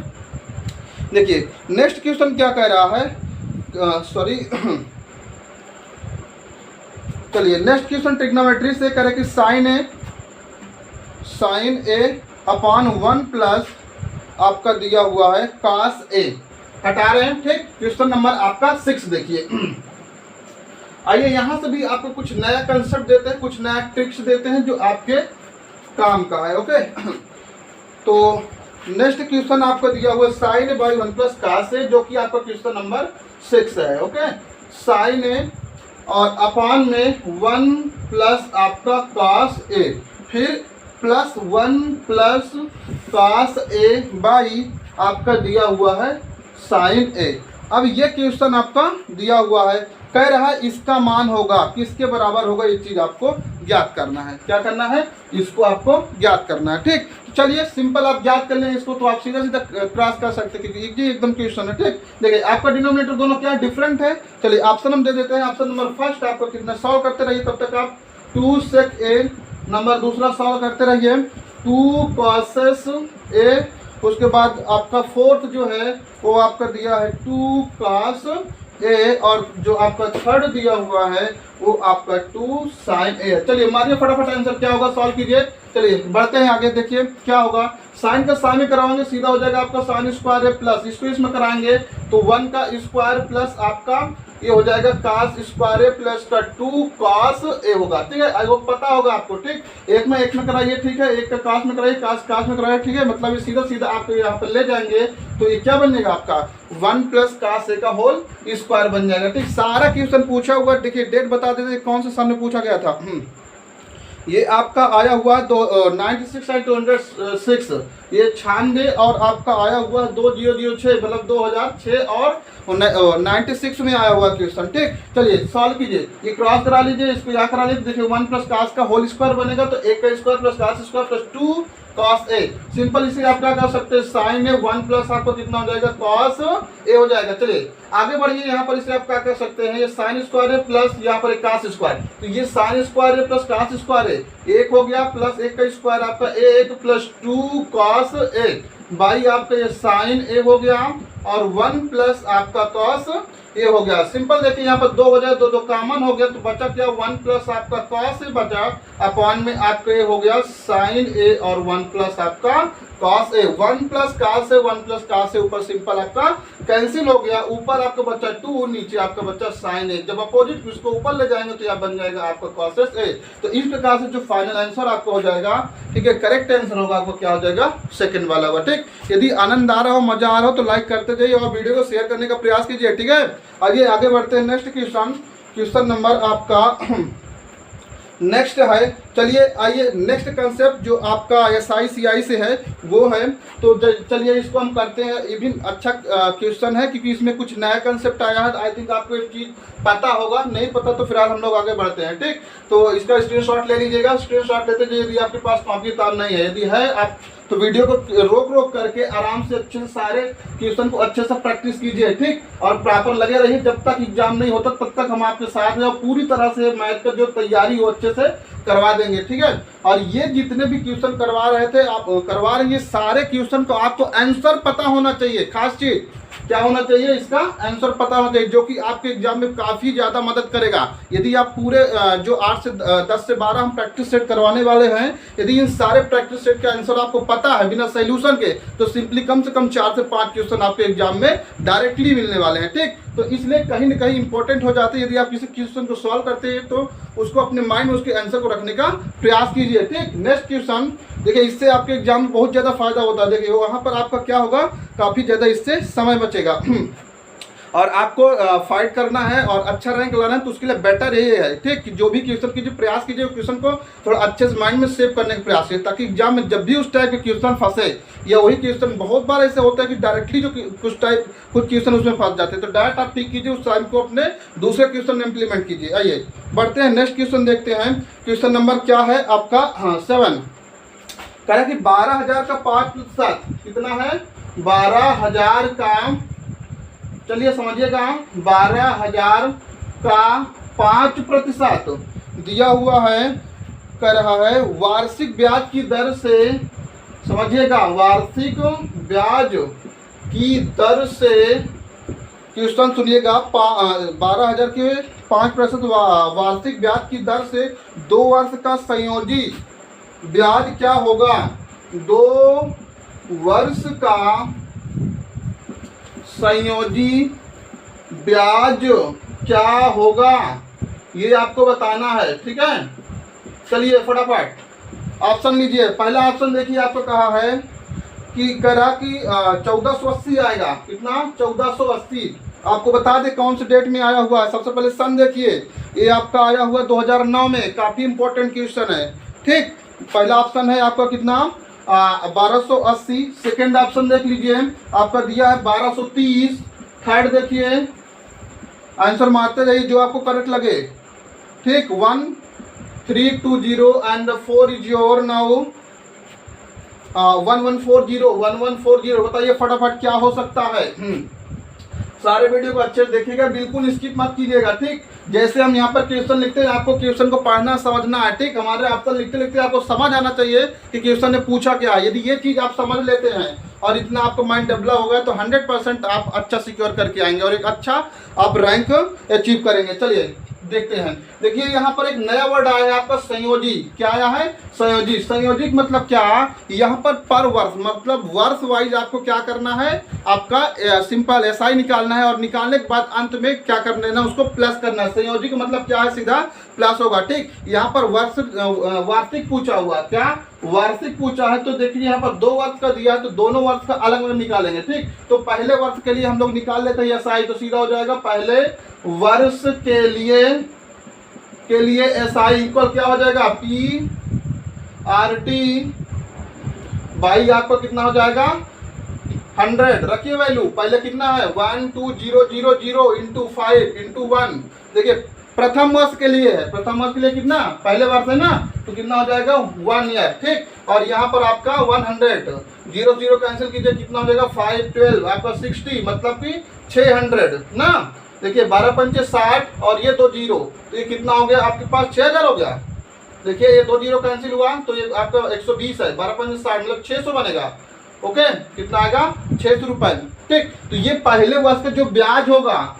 Speaker 1: देखिए नेक्स्ट क्वेश्चन क्या कह रहा है, सॉरी चलिए नेक्स्ट क्वेश्चन ट्रिग्नोमेट्री से कह रहे कि साइन ए अपॉन 1 प्लस आपका दिया हुआ है cos a, हटा रहे हैं, ठीक। क्वेश्चन नंबर आपका 6 देखिए। आइए यहाँ से भी आपको कुछ नया कंसेप्ट देते हैं, कुछ नया ट्रिक्स देते हैं जो आपके काम का है, ओके। तो नेक्स्ट क्वेश्चन आपको दिया हुआ sine a by 1 plus cos a, जो कि आपका क्वेश्चन नंबर 6 है, ओके। साइन ए और अपान में 1 प्लस आपका cos a, फिर plus 1 plus cos a by आपका दिया हुआ है साइन a। अब ये क्वेश्चन आपका दिया हुआ है, कह रहा है इसका मान होगा किसके बराबर होगा, ये चीज आपको ज्ञात करना है। क्या करना है, इसको आपको ज्ञात करना है, ठीक। चलिए सिंपल आप ज्ञात कर लें इसको, तो आप सीधा सीधा क्रॉस कर सकते हैं, क्योंकि ये एकदम क्वेश्चन है, ठीक। देखिए आपका डिनोमिनेटर दोनों क्या डिफरेंट है। चलिए ऑप्शन हम दे देते हैं। ऑप्शन नंबर फर्स्ट आपको कितना सॉल्व करते रहिए, तब तक आप 2 sec a, नंबर दूसरा सॉल्व करते रहिए 2 cos a, उसके बाद आपका फोर्थ जो है वो आपका दिया है 2 cos a, और जो आपका थर्ड दिया हुआ है वो आपका 2 sin a है। चलिए मारिए फटाफट आंसर क्या होगा, सॉल्व कीजिए। चलिए बढ़ते हैं आगे, देखिए क्या होगा। साइन का साइन में कराएंगे सीधा हो जाएगा आपका साइन स्क्वायर है, प्लस इसको इसमें कराएंगे तो 1 का स्क्वायर प्लस आपका ये हो जाएगा cos स्क्वायर है प्लस का 2 cos a होगा, ठीक है। वो पता होगा आपको, ठीक। एक में कराइए, ठीक है, एक का cos में कराइए, cos में कराइए, ठीक है। मतलब ये सीधा सीधा आप यहाँ पर ले जाएंगे तो ये क्या बन जाएगा आपका 1 प्लस cos a का होल स्क्वायर बन जाएगा, ठीक। सारा क्वेश्चन पूछा हुआ, देखिए डेट बता देते कौन से सामने पूछा गया था। ये आपका आया हुआ 96/206, ये 96 और आपका आया हुआ 2006, मतलब 2006 और 96 में आया हुआ क्वेश्चन, ठीक। चलिए सॉल्व कीजिए, ये क्रॉस करा लीजिए, इसको यहाँ करा लीजिए। देखिए 1 प्लस cos का होल स्क्वायर बनेगा तो 1 का square plus cos square plus 2 cos a। Simple इसे आप क्या कर सकते हैं, साइन ए 1 प्लस आपको कितना हो जाएगा cos a हो जाएगा। चलिए आगे बढ़िए, यहाँ पर इसे आप क्या कर सकते हैं, ये साइन स्क्वायर है प्लस यहाँ पर cos स्क्वायर, तो ये साइन स्क्वायर है प्लस cos स्क्वायर है, 1 हो गया प्लस 1 का स्क्वायर आपका 1 प्लस 2 cos a बाई आपका ये साइन a हो गया और 1 प्लस आपका कॉस ए हो गया। सिंपल देखिए यहाँ पर 2 हो जाए, 2 कॉमन हो गया तो बचा क्या 1 प्लस आपका कॉस ए बचा, अपॉन में आपका ये हो गया साइन ए और 1 प्लस आपका cos A. 1 plus cos A 1 plus cos A ऊपर सिंपल आपका कैंसिल हो गया, ऊपर आपका बच्चा 2, नीचे आपका बच्चा साइन ए। जब अपोजिट उसको ऊपर ले जाएंगे तो यह बन जाएगा आपका कॉस ए। तो इस प्रकार से जो फाइनल आंसर आपको हो जाएगा, ठीक है, करेक्ट आंसर होगा आपको क्या हो जाएगा, सेकंड वाला होगा। ठीक, यदि आनंद आ रहा हो, मजा आ रहा हो तो लाइक करते जाइए और वीडियो को शेयर करने का प्रयास कीजिए। ठीक है, आगे बढ़ते हैं नेक्स्ट क्वेश्चन नंबर आपका नेक्स्ट है। चलिए आइए नेक्स्ट कंसेप्ट जो आपका SICI से है वो है, तो चलिए इसको हम करते हैं। ये भी अच्छा क्वेश्चन है क्योंकि इसमें कुछ नया कंसेप्ट आया है। आई थिंक आपको एक चीज़ पता होगा, नहीं पता तो फिलहाल हम लोग आगे बढ़ते हैं। ठीक, तो इसका स्क्रीनशॉट ले लीजिएगा। स्क्रीनशॉट लेते जाइए यदि आपके पास कॉपी किताब नहीं है, यदि है आप तो वीडियो को रोक करके आराम से अच्छे से सारे क्वेश्चन को अच्छे से प्रैक्टिस कीजिए। ठीक, और प्रॉपर लगे रहिए जब तक एग्जाम नहीं होता तब तक हम आपके साथ हैं और पूरी तरह से मैथ का जो तैयारी हो अच्छे से करवा देंगे। ठीक है, और ये जितने भी क्वेश्चन करवा रहे थे आप करवा रहे हैं, सारे क्वेश्चन को आपको आंसर पता होना चाहिए। खास चीज क्या होना चाहिए, इसका आंसर पता होना चाहिए, जो कि आपके एग्जाम में काफी ज्यादा मदद करेगा। यदि आप पूरे जो 8 से 10 से 12 हम प्रैक्टिस सेट करवाने वाले हैं, यदि इन सारे प्रैक्टिस सेट के आंसर आपको पता है बिना सॉल्यूशन के, तो सिंपली कम से कम 4 से 5 क्वेश्चन आपके एग्जाम में डायरेक्टली मिलने वाले हैं। ठीक, तो इसलिए कहीं ना कहीं इंपॉर्टेंट हो जाते हैं। यदि आप किसी क्वेश्चन को सॉल्व करते हैं तो उसको अपने माइंड में उसके आंसर को रखने का प्रयास कीजिए। ठीक, नेक्स्ट क्वेश्चन देखिए, इससे आपके एग्जाम में बहुत ज्यादा फायदा होता है। देखिए वहां पर आपका क्या होगा, काफी ज्यादा इससे समय बचेगा और आपको फाइट करना है और अच्छा रैंक लाना है, तो उसके लिए बेटर ये है। ठीक, जो भी क्वेश्चन कीजिए प्रयास कीजिए क्वेश्चन को थोड़ा अच्छे से माइंड में सेव करने का प्रयास कीजिए, ताकि एग्जाम में जब भी उस टाइप के क्वेश्चन फंसे, या वही क्वेश्चन बहुत बार ऐसे होता है कि डायरेक्टली जो कुछ क्वेश्चन उसमें फंस जाते हैं, तो डायरेक्ट आप टिक कीजिए, उस टाइम को अपने दूसरे क्वेश्चन में इंप्लीमेंट कीजिए। आइए बढ़ते हैं नेक्स्ट क्वेश्चन देखते हैं। क्वेश्चन नंबर क्या है आपका, 7 कह रहा है कि 12,000 का 5% कितना है, 12,000 का, चलिए समझिएगा, 12,000 का 5% दिया हुआ है। कह रहा है वार्षिक ब्याज की दर से, समझिएगा, वार्षिक ब्याज की दर से, क्वेश्चन सुनिएगा, 12,000 के 5% वार्षिक ब्याज की दर से 2 वर्ष का संयोजी ब्याज क्या होगा, 2 वर्ष का संयोजी ब्याज क्या होगा, ये आपको बताना है। ठीक है, चलिए फटाफट ऑप्शन लीजिए। पहला ऑप्शन देखिए, आपको कहा है कि करा कि 1480 आएगा। कितना, 1480। आपको बता दें कौन से डेट में आया हुआ है। सबसे पहले सन देखिए, ये आपका आया हुआ 2009 में, काफी इंपॉर्टेंट क्वेश्चन है। ठीक, पहला ऑप्शन है आपका कितना, 1280। सेकेंड ऑप्शन देख लीजिए, आपका दिया है 1230। थर्ड देखिए, आंसर मारते जाइए जो आपको करेक्ट लगे। ठीक, 1320 एंड 4 इज योर नाउ 1140। बताइए फटाफट क्या हो सकता है। सारे वीडियो को अच्छे से देखिएगा, बिल्कुल स्किप मत कीजिएगा। ठीक, जैसे हम यहाँ पर क्वेश्चन लिखते हैं, आपको क्वेश्चन को पढ़ना समझना है। ठीक, हमारे ऑप्शन लिखते लिखते आपको समझ आना चाहिए कि क्वेश्चन ने पूछा क्या है। यदि ये चीज आप समझ लेते हैं और इतना आपको माइंड डेवलप हो गया तो 100% आप अच्छा सिक्योर करके आएंगे और एक अच्छा आप रैंक अचीव करेंगे। चलिए देखते हैं। देखिए यहाँ पर एक नया वर्ड आया है आपका, संयोजी। क्या आया है, संयोजी। संयोजी मतलब क्या, यहाँ पर वर्ष मतलब वर्ष वाइज आपको क्या करना है, आपका सिंपल SI निकालना है और निकालने के बाद अंत में क्या करना है ना, उसको प्लस करना है। संयोजी का मतलब क्या है, सीधा प्लस होगा। ठीक, यहाँ पर वार्षिक पूछा हुआ, क्या वार्षिक पूछा है, तो देखिए यहाँ पर 2 वर्ष का दिया है तो दोनों वर्ष का अलग अलग निकालेंगे। ठीक, तो पहले वर्ष के लिए हम लोग निकाल लेते हैं SI, तो सीधा हो जाएगा पहले वर्ष के लिए SI इक्वल क्या हो जाएगा, PRT बाई आपको कितना हो जाएगा 100। रखिए वैल्यू, पहले कितना है 12000 इंटू 5 इंटू 1। देखिए प्रथम वर्ष के लिए है, प्रथम वर्ष के लिए कितना, पहले वर्ष है ना, तो कितना हो जाएगा 1 ईयर। ठीक, और यहाँ पर आपका 100, 0 कैंसिल कीजिए, कितना हो जाएगा 5 12 आपका 60, मतलब कि 600 ना। देखिए 12 पंचे 60 और ये 2 0, तो ये कितना हो गया आपके पास 6000 हो गया। देखिए ये 2 0 कैंसिल हुआ तो ये आपका 120 है, 12 पंचे 60 मतलब 600 बनेगा। ओके, कितना आएगा 600 रुपए। ठीक, तो ये पहले वर्ष का जो ब्याज होगा,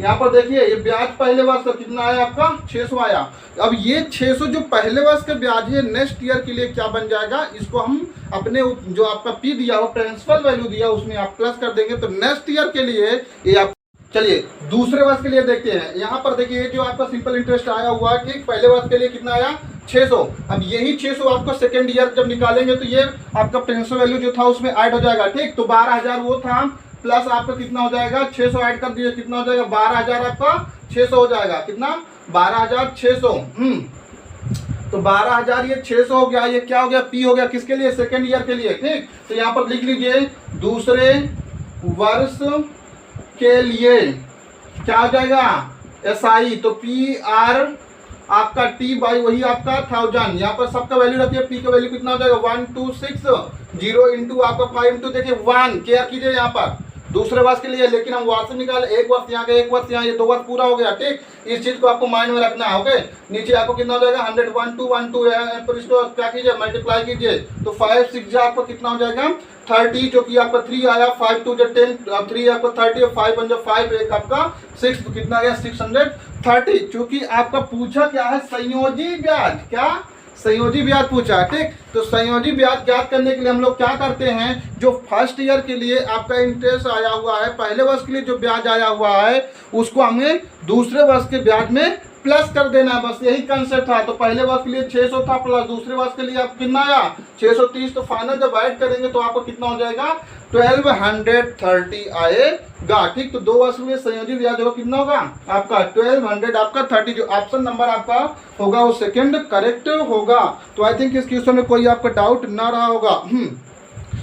Speaker 1: यहाँ पर देखिए ये ब्याज पहले वर्ष का कितना आया आपका 600 आया। अब ये 600 जो पहले वर्ष का ब्याज है नेक्स्ट ईयर के लिए क्या बन जाएगा, इसको हम अपने जो आपका पी दिया हो प्रिंसिपल वैल्यू दिया उसमें आप प्लस कर देंगे, तो नेक्स्ट ईयर के लिए ये आप चलिए दूसरे वर्ष के लिए देखते हैं। यहाँ पर देखिए जो आपका सिंपल इंटरेस्ट आया हुआ है कि पहले वर्ष के लिए कितना आया 600। अब यही 600 आपको सेकेंड ईयर जब निकालेंगे तो ये आपका प्रिंसिपल वैल्यू जो था उसमें ऐड हो जाएगा। ठीक, तो 12,000 वो था प्लस आपका कितना हो जाएगा 600 ऐड कर दीजिए, कितना हो जाएगा 12,000 आपका 600 हो जाएगा, कितना 12,600। तो 12,000 ये 600 हो गया, ये क्या हो गया पी हो गया किसके लिए सेकेंड ईयर के लिए। ठीक, तो यहाँ पर लिख लीजिए दूसरे वर्ष के लिए क्या हो जाएगा SI, तो PR आपका T बाई वही आपका 1000, यहाँ पर सबका वैल्यू रखिए, P का वैल्यू कितना हो जाएगा 1260 इंटू आपका 5 इंटू देखिए 1 केयर कीजिए यहाँ पर दूसरे वर्ष के लिए, लेकिन हम वर्ष निकाले एक वर्ष यहाँ का एक वर्ष यहाँ, ये 2 वर्ष पूरा हो गया। ठीक, इस चीज को आपको माइंड में रखना है। ओके, नीचे आपको कितना हो जाएगा 100 1212 पर इसको क्या कीजिए मल्टीप्लाई कीजिए, तो 5 6 आपको कितना हो जाएगा 30, जो कि आपका 3 आया, 5 2 10 3 आपको 30 और 5 1 5 एक आपका 6, तो कितना गया 630। चूंकि आपका पूछा क्या है संयोजी ब्याज, क्या संयोजी ब्याज पूछा है। ठीक, तो संयोजी ब्याज ज्ञात करने के लिए हम लोग क्या करते हैं, जो फर्स्ट ईयर के लिए आपका इंटरेस्ट आया हुआ है पहले वर्ष के लिए जो ब्याज आया हुआ है उसको हमें दूसरे वर्ष के ब्याज में प्लस कर देना है, बस यही कंसेप्ट था। तो पहले वर्ष के लिए 600 था प्लस दूसरे वर्ष के लिए आप कितना आया 630, तो फाइनल जब ऐड करेंगे तो आपको कितना हो जाएगा 1230 आएगा। ठीक, तो 2 वर्ष में संयोजी ब्याज होगा कितना होगा आपका 1200 आपका 30, जो ऑप्शन नंबर आपका होगा वो सेकंड करेक्ट होगा। तो आई थिंक इस क्वेश्चन में कोई आपका डाउट ना रहा होगा।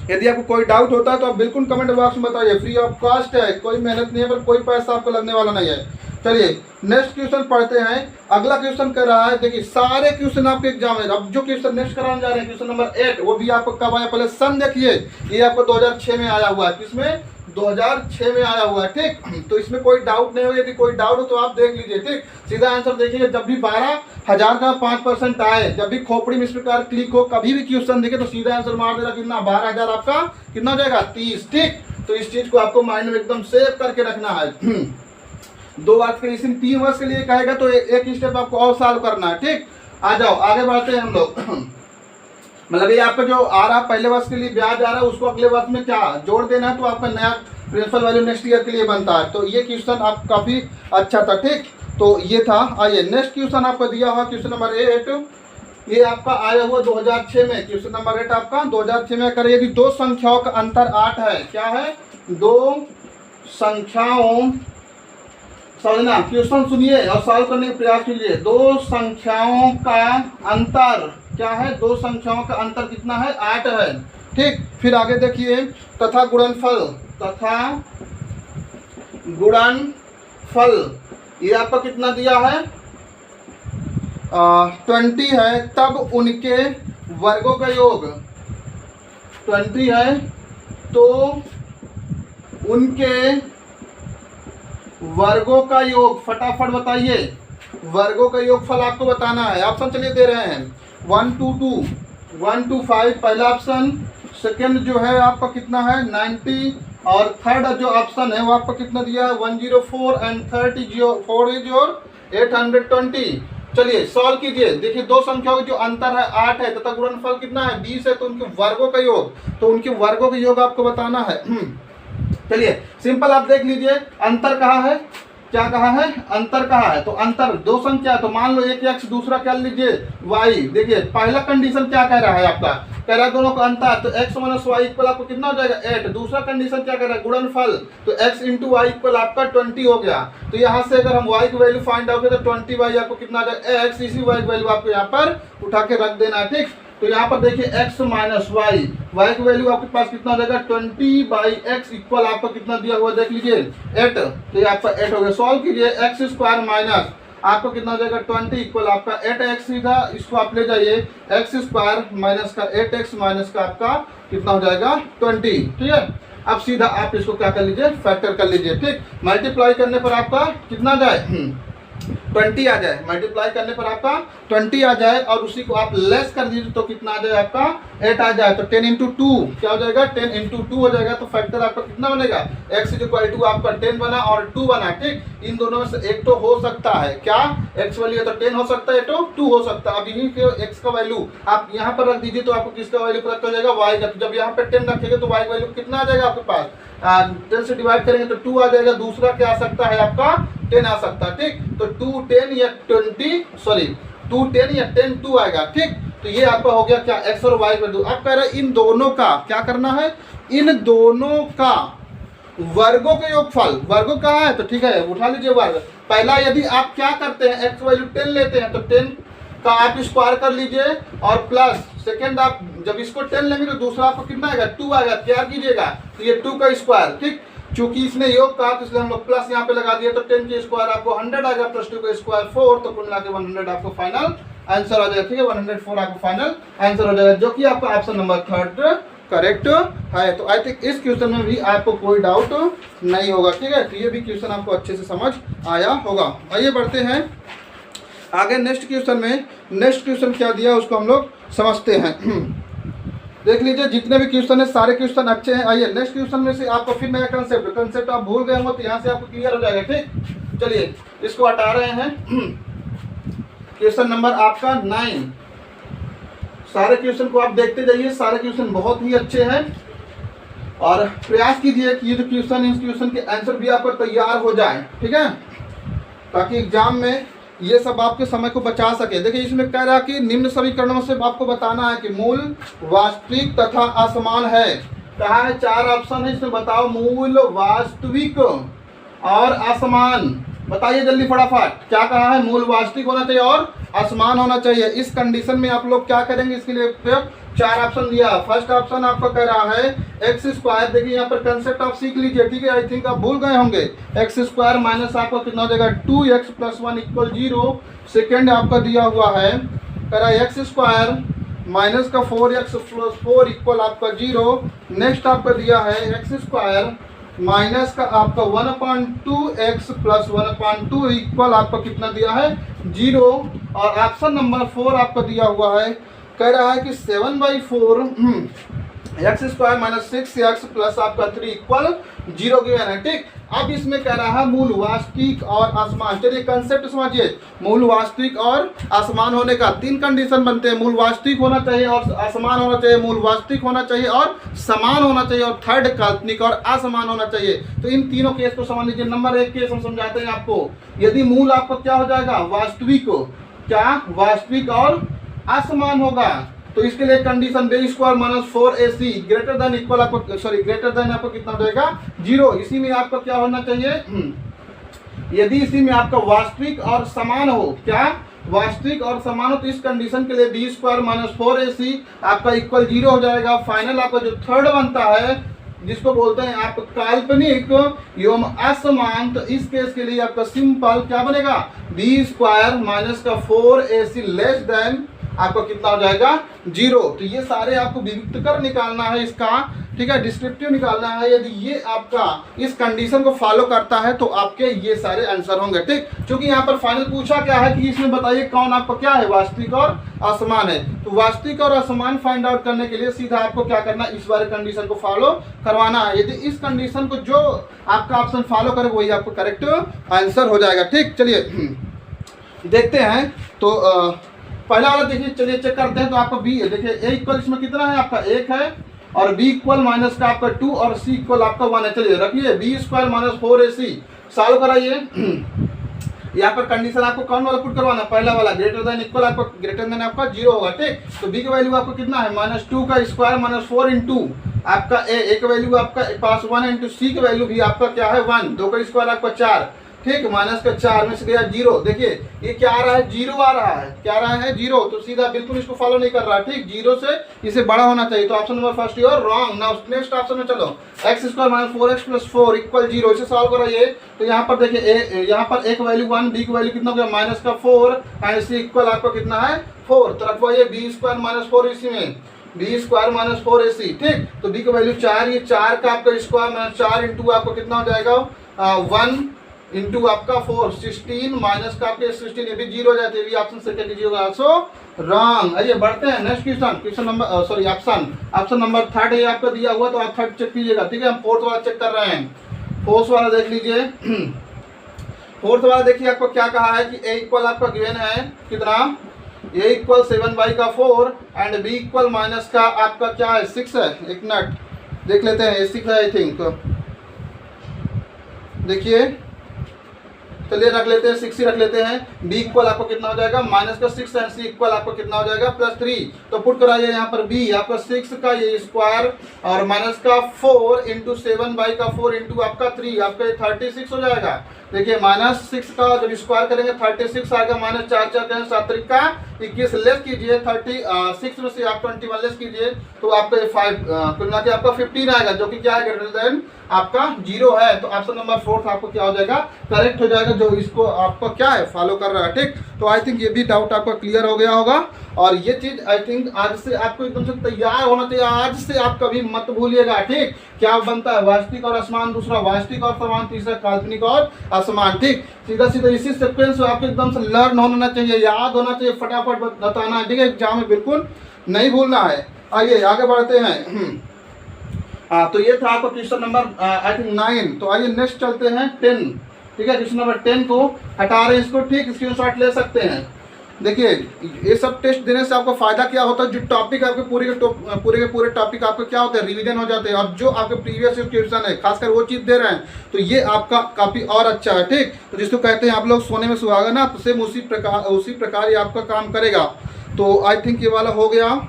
Speaker 1: यदि आपको कोई डाउट होता है तो आप बिल्कुल कमेंट बॉक्स में बताइए, फ्री ऑफ कॉस्ट है, कोई मेहनत नहीं है, पर कोई पैसा आपको लगने वाला नहीं है। चलिए नेक्स्ट क्वेश्चन पढ़ते हैं। अगला क्वेश्चन कर रहा है, देखिए सारे क्वेश्चन आपके एग्जाम में, अब जो क्वेश्चन नेक्स्ट कराने जा रहे हैं क्वेश्चन नंबर 8, वो भी आपको कब आया पहले सन देखिए, ये आपको 2006 में आया हुआ है, किसमें 2006 में आया हुआ है। ठीक, तो इसमें कोई डाउट नहीं हो, यदि कोई डाउट हो तो आप देख लीजिए। ठीक, सीधा आंसर देखिए, जब भी 12,000 का 5% आए, जब भी खोपड़ी में इस प्रकार क्लिक हो, कभी भी क्वेश्चन देखे तो सीधा आंसर मार देना, कितना 12,000 आपका कितना हो जाएगा 30। ठीक, तो इस चीज को आपको माइंड में एकदम सेव करके रखना है। 2 वर्ष के लिए 3 वर्ष के लिए कहेगा तो एक स्टेप आपको और सॉल्व करना है। ठीक, आ जाओ आगे बढ़ते हैं हम लोग। मतलब ये आपका जो आ रहा पहले वर्ष के लिए ब्याज आ रहा है उसको अगले वर्ष में क्या जोड़ देना है, तो आपका नया प्रिंसिपल वैल्यू नेक्स्ट ईयर के लिए बनता है। तो ये क्वेश्चन आप काफी अच्छा था। ठीक, तो ये था। आइए नेक्स्ट क्वेश्चन आपको दिया हुआ क्वेश्चन नंबर 8, ये आपका आया हुआ 2006 में। क्वेश्चन नंबर 8 आपका 2006 में करें, यदि 2 संख्याओं का अंतर 8 है, क्या है 2 संख्याओं, समझना क्वेश्चन सुनिए और सॉल्व करने का प्रयास कीजिए। 2 संख्याओं का अंतर क्या है, 2 संख्याओं का अंतर कितना है 8 है। ठीक, फिर आगे देखिए, तथा गुणनफल, तथा गुणनफल ये आपका कितना दिया है 20 है, तब उनके वर्गों का योग 20 है, तो उनके वर्गों का योग फटाफट बताइए, वर्गों का योगफल आपको बताना है। ऑप्शन चलिए दे रहे हैं 1 2 2 1 2 5 पहला ऑप्शन, सेकंड जो है आपका कितना है 90, और थर्ड जो ऑप्शन है वो आपका कितना दिया है 104 एंड 34 इज योर 820। चलिए सॉल्व कीजिए। देखिए 2 संख्याओं का जो अंतर है 8 है तथा गुणनफल कितना है 20 है, तो उनके वर्गों का योग, तो उनके वर्गों का योग आपको बताना है। चलिए सिंपल आप देख लीजिए, अंतर कहाँ है, क्या कहा है अंतर कहा है, तो अंतर 2 संख्या, तो मान लो एक x दूसरा क्या लीजिए y। देखिए पहला कंडीशन क्या कह रहा है आपका, कह रहा है दोनों का अंतर, तो x माइनस वाई इक्वल आपको कितना हो जाएगा 8। दूसरा कंडीशन क्या कह रहा है गुणनफल, तो x इंटू वाई इक्वल आपका 20 हो गया। तो यहाँ से अगर हम y की वैल्यू फाइंड आउट करें तो 20y आपको कितना आ जाएगा x, इसी y की वैल्यू आपको यहाँ पर उठा के रख देना है। ठीक, तो यहाँ पर देखिए x माइनस वाई, वाई की वैल्यू आपके पास कितना हो जाएगा 20/x इक्वल आपका कितना दिया हुआ देख लीजिए 8, तो ये आपका 8 हो गया। सॉल्व कीजिए, x स्क्वायर माइनस आपको कितना हो जाएगा 20 इक्वल आपका 8x, सीधा इसको आप ले जाइए x स्क्वायर माइनस का 8x माइनस का आपका कितना हो जाएगा 20। ठीक है, अब सीधा आप इसको क्या कर लीजिए फैक्टर कर लीजिए। ठीक, मल्टीप्लाई करने पर आपका कितना जाए 20 आ जाए, मल्टीप्लाई करने पर आपका 20 आ जाए और उसी को आप लेस कर दीजिए तो कितना आ जाए आपका 8 आ जाए। तो 10 इंटू 2 क्या हो जाएगा, 10 इंटू 2 हो जाएगा। तो फैक्टर आपका कितना बनेगा, x इज इक्वल टू आपका 10 बना और 2 बना। ठीक, इन दोनों में से एक तो हो सकता है, क्या x वैल्यू है तो 10 हो सकता है तो 2 हो सकता है। अब यही के x का वैल्यू आप यहाँ पर रख दीजिए तो आपको किसका वैल्यू पता चल जाएगा, y का। तो जब यहाँ पे 10 रखेंगे तो y वैल्यू कितना आ जाएगा आपके पास, 10 से डिवाइड करेंगे तो 2 आ जाएगा। दूसरा क्या आ सकता है आपका 10 आ सकता है। ठीक, तो 2 10 या 2 10 या 10 2 आएगा। ठीक, तो ये आपका हो गया क्या, x और y वैल्यू। अब कह रहे हैं इन दोनों का क्या करना है, इन दोनों का वर्गों के योगफल। वर्गों कहाँ है, तो ठीक है उठा लीजिए वर्ग। पहला यदि आप क्या करते हैं, x वैल्यू 10 लेते हैं तो 10 का आप स्क्वायर कर लीजिए और प्लस सेकेंड आप जब इसको 10 लेंगे तो दूसरा आपको कितना आएगा 2 आएगा, क्या कीजिएगा तो ये 2 का स्क्वायर। ठीक, चूंकि इसने योग कहा तो इसलिए हम लोग प्लस यहाँ पे लगा दिए तो 10 के स्क्वायर आपको 100 आएगा प्लस 2 का स्क्वायर 4, तो कुल मिला के 100 आपको फाइनल आंसर आ जाएगा। ठीक है, 104 आपको फाइनल आंसर हो जाएगा, जो कि आपका ऑप्शन नंबर 3 करेक्ट है। तो आई थिंक इस क्वेश्चन में भी आपको कोई डाउट नहीं होगा। ठीक है, तो ये भी क्वेश्चन आपको अच्छे से समझ आया होगा। आइए बढ़ते हैं आगे नेक्स्ट क्वेश्चन में। नेक्स्ट क्वेश्चन क्या दिया उसको हम लोग समझते हैं। देख लीजिए जितने भी क्वेश्चन है सारे क्वेश्चन अच्छे हैं। आइए नेक्स्ट क्वेश्चन में से आपको फिर नया कंसेप्ट आप भूल गए हो तो यहाँ से आपको क्लियर हो जाएगा। ठीक, चलिए इसको हटा रहे हैं। क्वेश्चन नंबर आपका 9। सारे क्वेश्चन को आप देखते जाइए, सारे क्वेश्चन बहुत ही अच्छे हैं और प्रयास कीजिए कि ये जो क्वेश्चन इस क्वेश्चन के आंसर भी आपको तैयार हो जाए। ठीक है, ताकि एग्जाम में ये सब आपके समय को बचा सके। देखिए इसमें कह रहा है कि निम्न समीकरणों से आपको बताना है कि मूल वास्तविक तथा असमान है। कहा है 4 ऑप्शन है, इसमें बताओ मूल वास्तविक और असमान। बताइए जल्दी फटाफट, क्या कहा है, मूल वास्तविक होना चाहिए और असमान होना चाहिए। इस कंडीशन में आप लोग क्या करेंगे, इसके लिए 4 ऑप्शन दिया। फर्स्ट ऑप्शन आपका कह रहा है एक्स स्क्वायर। देखिए यहाँ पर कंसेप्ट आप सीख लीजिए। ठीक है, आई थिंक आप भूल गए होंगे। एक्स स्क्वायर माइनस आपका कितना हो जाएगा 2x + 1 = 0। सेकेंड आपका दिया हुआ है कह रहा है एक्स स्क्वायर माइनस का 4x + 4 = आपका 0। नेक्स्ट आपका दिया है एक्स स्क्वायर माइनस का आपका 1/2x + 1/2 = आपका कितना दिया है 0। और ऑप्शन नंबर 4 आपका दिया हुआ है, कह रहा है कि 7/4 x square minus 6x plus आपका 3 = 0 गिवन है। ठीक, अब इसमें कह रहा है मूल वास्तविक और असमान। चलिए कंसेप्ट समझिए। मूल वास्तविक और असमान होने का 3 कंडीशन बनते हैं। मूल वास्तविक होना चाहिए और असमान होना चाहिए, मूल वास्तविक होना चाहिए और समान होना चाहिए, और थर्ड काल्पनिक और असमान होना चाहिए। तो इन तीनों केस को समझ लीजिए। नंबर 1 केस हम समझाते हैं आपको। यदि मूल आपको क्या हो जाएगा, वास्तविक, क्या वास्तविक और असमान होगा, तो इसके लिए condition b² - 4ac greater than equal आपको ग्रेटर देन आपको कितना हो जाएगा 0। इसी में आपका क्या होना चाहिए, यदि इसी में आपका वास्तविक और समान हो, क्या वास्तविक और समान हो, तो इस कंडीशन के लिए b² - 4ac आपका इक्वल 0 हो जाएगा। फाइनल आपका जो थर्ड बनता है जिसको बोलते हैं आप काल्पनिक एवं असमान, तो इस केस के लिए आपका सिंपल क्या बनेगा, b² - का 4ac लेस देन आपको कितना हो जाएगा 0। तो ये सारे आपको विभक्त कर निकालना है इसका। ठीक है, डिस्क्रिप्टिव निकालना है। यदि ये आपका इस कंडीशन को फॉलो करता है तो आपके ये सारे आंसर होंगे। ठीक, क्योंकि यहाँ पर फाइनल पूछा क्या है कि इसमें बताइए कौन आपका क्या है, वास्तविक और असमान है। तो वास्तविक और असमान फाइंड आउट करने के लिए सीधा आपको क्या करना है, इस वाले कंडीशन को फॉलो करवाना है। यदि इस कंडीशन को जो आपका ऑप्शन फॉलो करे वही आपको करेक्ट आंसर हो जाएगा। ठीक, चलिए देखते हैं। तो पहला वाला देखिए, चलिए चेक करते हैं। तो आपका बी देखिए a इक्वल इसमें कितना है आपका 1 है, और b इक्वल माइनस का आपका 2 और c इक्वल आपका 1 है। चलिए रखिए b² - 4ac सॉल्व कराइए। यहाँ पर कंडीशन आपको कौन वाला पुट करवाना, पहला वाला ग्रेटर देन इक्वल आपका ग्रेटर देन आपका 0 होगा। ठीक, तो b का वैल्यू आपको कितना है -2 का स्क्वायर - 4 इंटू आपका a का वैल्यू आपका पास 1 इंटू c का वैल्यू भी आपका क्या है 1, 2 का स्क्वायर आपका 4। ठीक, माइनस का 4 में से गया 0। देखिए ये क्या आ रहा है, 0 आ रहा है, क्या आ रहा है 0। तो सीधा बिल्कुल इसको फॉलो नहीं कर रहा। ठीक, 0 से इसे बड़ा होना चाहिए। तो option number first your wrong. Now next option में चलो, x² - 4x + 4 = 0 इसे सॉल्व कराइए। तो यहाँ पर देखिए यहाँ पर a का वैल्यू 1, b का वैल्यू कितना हो गया -4 एंड c इक्वल आपका कितना है 4। तो रखवाइए b² - 4 इसी में b² - 4ac। ठीक, तो b का वैल्यू 4, ये 4 का आपका स्क्वायर -4 इंटू आपको कितना हो जाएगा 1 इंटू आपका 4, 16 माइनस का आपके 16, ये भी जीरो हो जाते हैं, ये भी ऑप्शन से क्या कीजिएगा, आंसर रॉन्ग। आइए बढ़ते हैं next question, question number sorry option number 3 ये आपको दिया हुआ, तो आप 3 चेक कीजिएगा, ठीक है। हम 4th वाला चेक कर रहे हैं। 4th वाला देख लीजिए। 4th वाला देखिए आपको क्या कहा है कि a इक्वल आपका गिवन है कितना, a equal 7/4 and b equal minus का आपका क्या है 6 है। एक मिनट देख लेते हैं, 6 है आई थिंक, देखिए चलिए रख लेते हैं 6 ही रख लेते हैं। b इक्वल आपको कितना हो जाएगा माइनस का 6 एंड c इक्वल आपको कितना हो जाएगा +3। तो पुट कराइए यहाँ पर b आपका 6 का ये स्क्वायर और माइनस का 4 इंटू 7/4 इंटू आपका 3, आपका 36 हो जाएगा। देखिए -6 का जब स्क्वायर करेंगे 36 आएगा, माइनस 4 4 करें 7 का 21, लेस कीजिए 36 में से आप 21 लेस कीजिए तो आपका 5 कुल मिला के आपका 15 आएगा, जो कि क्या है ग्रेटर देन आपका 0 है। तो ऑप्शन नंबर 4 आपको क्या हो जाएगा, करेक्ट हो जाएगा, जो इसको आपका क्या है फॉलो कर रहा है, ठीक। तो आई थिंक ये भी डाउट आपका क्लियर हो गया होगा और ये चीज आई थिंक आज से आपको एकदम से तैयार होना चाहिए, आज से आप कभी मत भूलिएगा, ठीक। क्या बनता है, वास्तविक और असमान, दूसरा वास्तविक और समान, तीसरा काल्पनिक और असमान, ठीक। सीधा सीधा इसी सीक्वेंस में आपको एकदम से लर्न होना चाहिए, याद होना चाहिए, फटाफट बताना है, ठीक है। एग्जाम में बिल्कुल नहीं भूलना है। आइए आगे बढ़ते हैं। तो ये था आपका क्वेश्चन नंबर आई थिंक 9। तो आइए नेक्स्ट चलते हैं 10, ठीक है। क्वेश्चन नंबर 10 को हटा रहे हैं इसको, ठीक, स्क्रीनशॉट ले सकते हैं। देखिए ये सब टेस्ट देने से आपको फायदा क्या होता है, जो टॉपिक आपके पूरे के पूरे टॉपिक आपके क्या होते हैं, रिवीजन हो जाते हैं, और जो आपके प्रीवियस क्वेश्चन है खासकर वो चीज़ दे रहे हैं, तो ये आपका काफ़ी और अच्छा है, ठीक। तो जिसको कहते हैं आप लोग सोने में सुहागा ना, तो सेम उसी प्रकार ये आपका काम करेगा। तो आई थिंक ये वाला हो गया।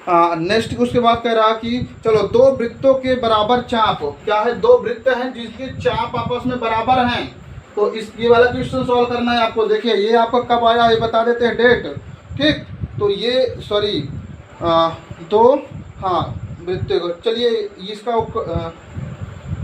Speaker 1: नेक्स्ट उसके बाद कह रहा कि चलो दो वृत्तों के बराबर चाप, क्या है, दो वृत्त हैं जिसके चाप आपस में बराबर हैं, तो इस ये वाला क्वेश्चन सॉल्व करना है आपको। देखिए ये आपको कब आया ये बता देते हैं, डेट, ठीक। तो ये सॉरी दो वृत्त, चलिए इसका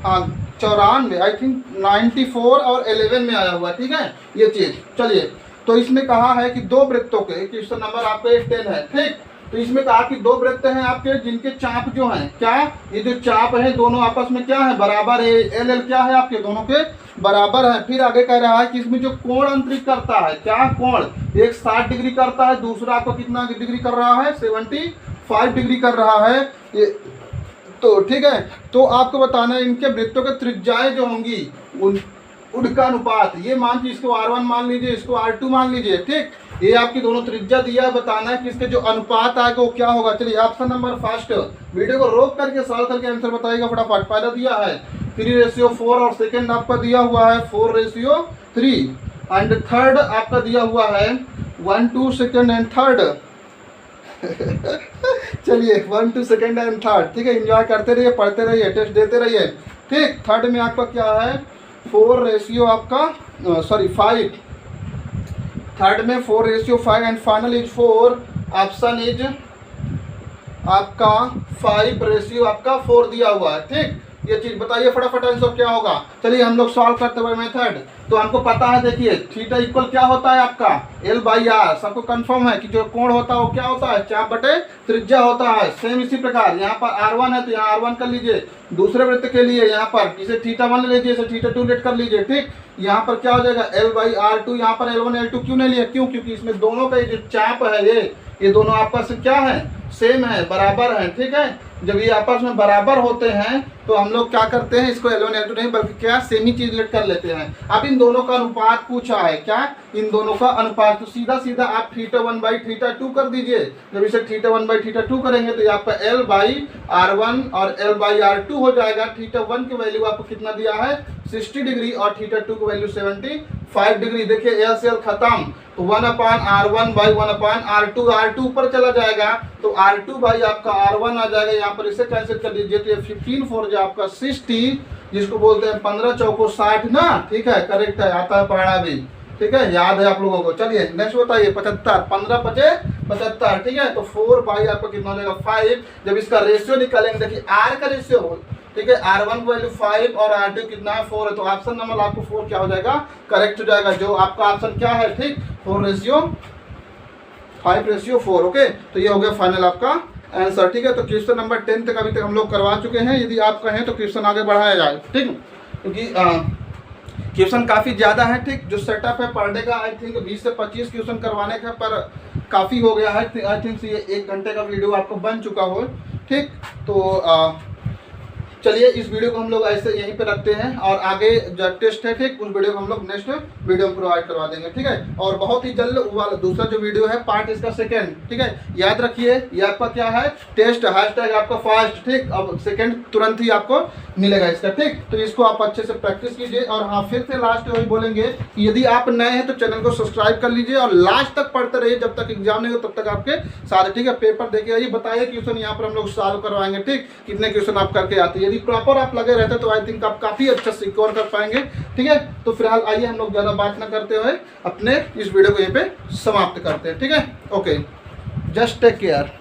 Speaker 1: 94 आई थिंक 94 और 11 में आया हुआ, ठीक है ये चीज़। चलिए तो इसमें कहा है कि दो वृत्तों के, क्वेश्चन नंबर आपका 10 है, ठीक। तो इसमें कहा कि दो वृत्त हैं आपके जिनके चाप जो हैं, क्या, ये जो चाप है दोनों आपस में क्या है, बराबर है, एल एल क्या है आपके दोनों के बराबर है। फिर आगे कह रहा है कि इसमें जो कोण अंतरित करता है, क्या कोण, एक 60 डिग्री करता है, दूसरा आपको कितना डिग्री कर रहा है, 75 डिग्री कर रहा है ये, तो ठीक है। तो आपको बताना है इनके वृत्तों के त्रिज्याएं जो होंगी उनका अनुपात, ये मान लीजिए इसको R1 मान लीजिए, इसको R2 मान लीजिए, ठीक। ये आपकी दोनों त्रिज्या दिया है, बताना है कि इसके जो अनुपात आएगा वो क्या होगा। चलिए ऑप्शन नंबर फर्स्ट, वीडियो को रोक करके सॉल्व करके आंसर बताइएगा फटाफट। पहला दिया है 3:4 और सेकंड आपका दिया हुआ है 4:3 एंड थर्ड आपका दिया हुआ है 1:2 सेकंड एंड थर्ड चलिए 1:2 सेकंड एंड थर्ड, ठीक है। एंजॉय करते रहिए, पढ़ते रहिए, टेस्ट देते रहिए, ठीक। थर्ड में आपका क्या है 4 आपका सॉरी 5, थर्ड में 4:5 and final is 4, option is आपका 5 आपका 4 दिया हुआ है, ठीक। ये चीज बताइए फटाफट आंसर क्या होगा। चलिए हम लोग सॉल्व करते हुए मेथड, तो हमको पता है, देखिए थीटा इक्वल क्या होता है आपका L/R, सबको कंफर्म है कि जो कोण होता है वो क्या होता है, चाप बटे त्रिज्या होता है। सेम इसी प्रकार यहाँ पर R1 है तो यहाँ R1 कर लीजिए, दूसरे वृत्त के लिए यहाँ पर इसे θ1 ले लीजिए, इसे θ2 लेट कर लीजिए, ठीक। यहाँ पर क्या हो जाएगा L/R2, यहाँ पर L1 L2 क्यों नहीं लिया, क्यों, क्योंकि इसमें दोनों का जो चाप है ये दोनों आपस में क्या है, सेम है, बराबर है, ठीक है। जब ये आपस में बराबर होते हैं तो हम लोग क्या करते हैं, इसको L1 L2 नहीं बल्कि क्या सेम ही चीज लेट कर लेते हैं। अब इन दोनों का अनुपात पूछा है, क्या, इन दोनों का अनुपात, तो सीधा सीधा आप θ1/θ2 कर दीजिए। जब इसे θ1/θ2 करेंगे तो ये आपका L/R1 और L/R2 हो जाएगा। θ1 की वैल्यू आपको कितना दिया है 60 डिग्री और θ2 की वैल्यू 75 डिग्री। देखिए L से L खत्म, तो 1/R1/1/R2, R2 ऊपर चला जाएगा तो R2 भाई आपका R1 आ जाएगा, यहाँ पर इसे कैंसिल कर दीजिए तो ये 15 जो आपका 60, जिसको बोलते हैं 15 चौको 60 ना, ठीक है, करेक्ट है, आता है पढ़ना भी, ठीक है, याद है आप लोगों को। चलिए नेक्स्ट बताइए 75, 15×5 = 75, ठीक है। तो 4 आपका कितना हो जाएगा 5। जब इसका रेशियो निकालेंगे, देखिए R का रेशियो, ठीक है, R1 की वैल्यू 5 और R2 कितना है 4 है, तो ऑप्शन नंबर आपको 4 क्या हो जाएगा, करेक्ट हो जाएगा। जो आपका ऑप्शन क्या है, ठीक, 4:5:4, ओके। तो ये हो गया फाइनल आपका आंसर, ठीक है। तो क्वेश्चन नंबर 10 तक अभी तक हम लोग करवा चुके हैं, यदि आप कहें तो क्वेश्चन आगे बढ़ाया जाए, ठीक, क्योंकि क्वेश्चन काफ़ी ज़्यादा है, ठीक। जो सेटअप है पर डे का आई थिंक 20 से 25 क्वेश्चन करवाने का, पर काफ़ी हो गया है। आई थिंक ये 1 घंटे का वीडियो आपको बन चुका हो, ठीक। तो चलिए इस वीडियो को हम लोग ऐसे यहीं पे रखते हैं, और आगे जो टेस्ट है, ठीक, उस वीडियो को हम लोग नेक्स्ट वीडियो में प्रोवाइड करवा देंगे, ठीक है। और बहुत ही जल्द वाला दूसरा जो वीडियो है पार्ट इसका सेकंड, ठीक है। याद रखिए ये आपका क्या है, टेस्ट हैशटैग आपका फास्ट, ठीक। अब सेकंड तुरंत ही आपको मिलेगा इसका, ठीक। तो इसको आप अच्छे से प्रैक्टिस कीजिए। और हाँ, फिर से लास्ट वही बोलेंगे कि यदि आप नए हैं तो चैनल को सब्सक्राइब कर लीजिए और लास्ट तक पढ़ते रहिए, जब तक एग्जाम नहीं हो तब तक आपके सारे, ठीक है, पेपर देके आइए। बताइए क्वेश्चन यहाँ पर हम लोग सॉल्व करवाएंगे, ठीक। कितने क्वेश्चन आप करके आते हैं, यदि प्रॉपर आप लगे रहते तो आई थिंक आप काफी अच्छा सिक्योर कर पाएंगे, ठीक है। तो फिलहाल आइए हम लोग ज्यादा बात ना करते हुए अपने इस वीडियो को यहीं पे समाप्त करते हैं, ठीक है। Okay, just take care.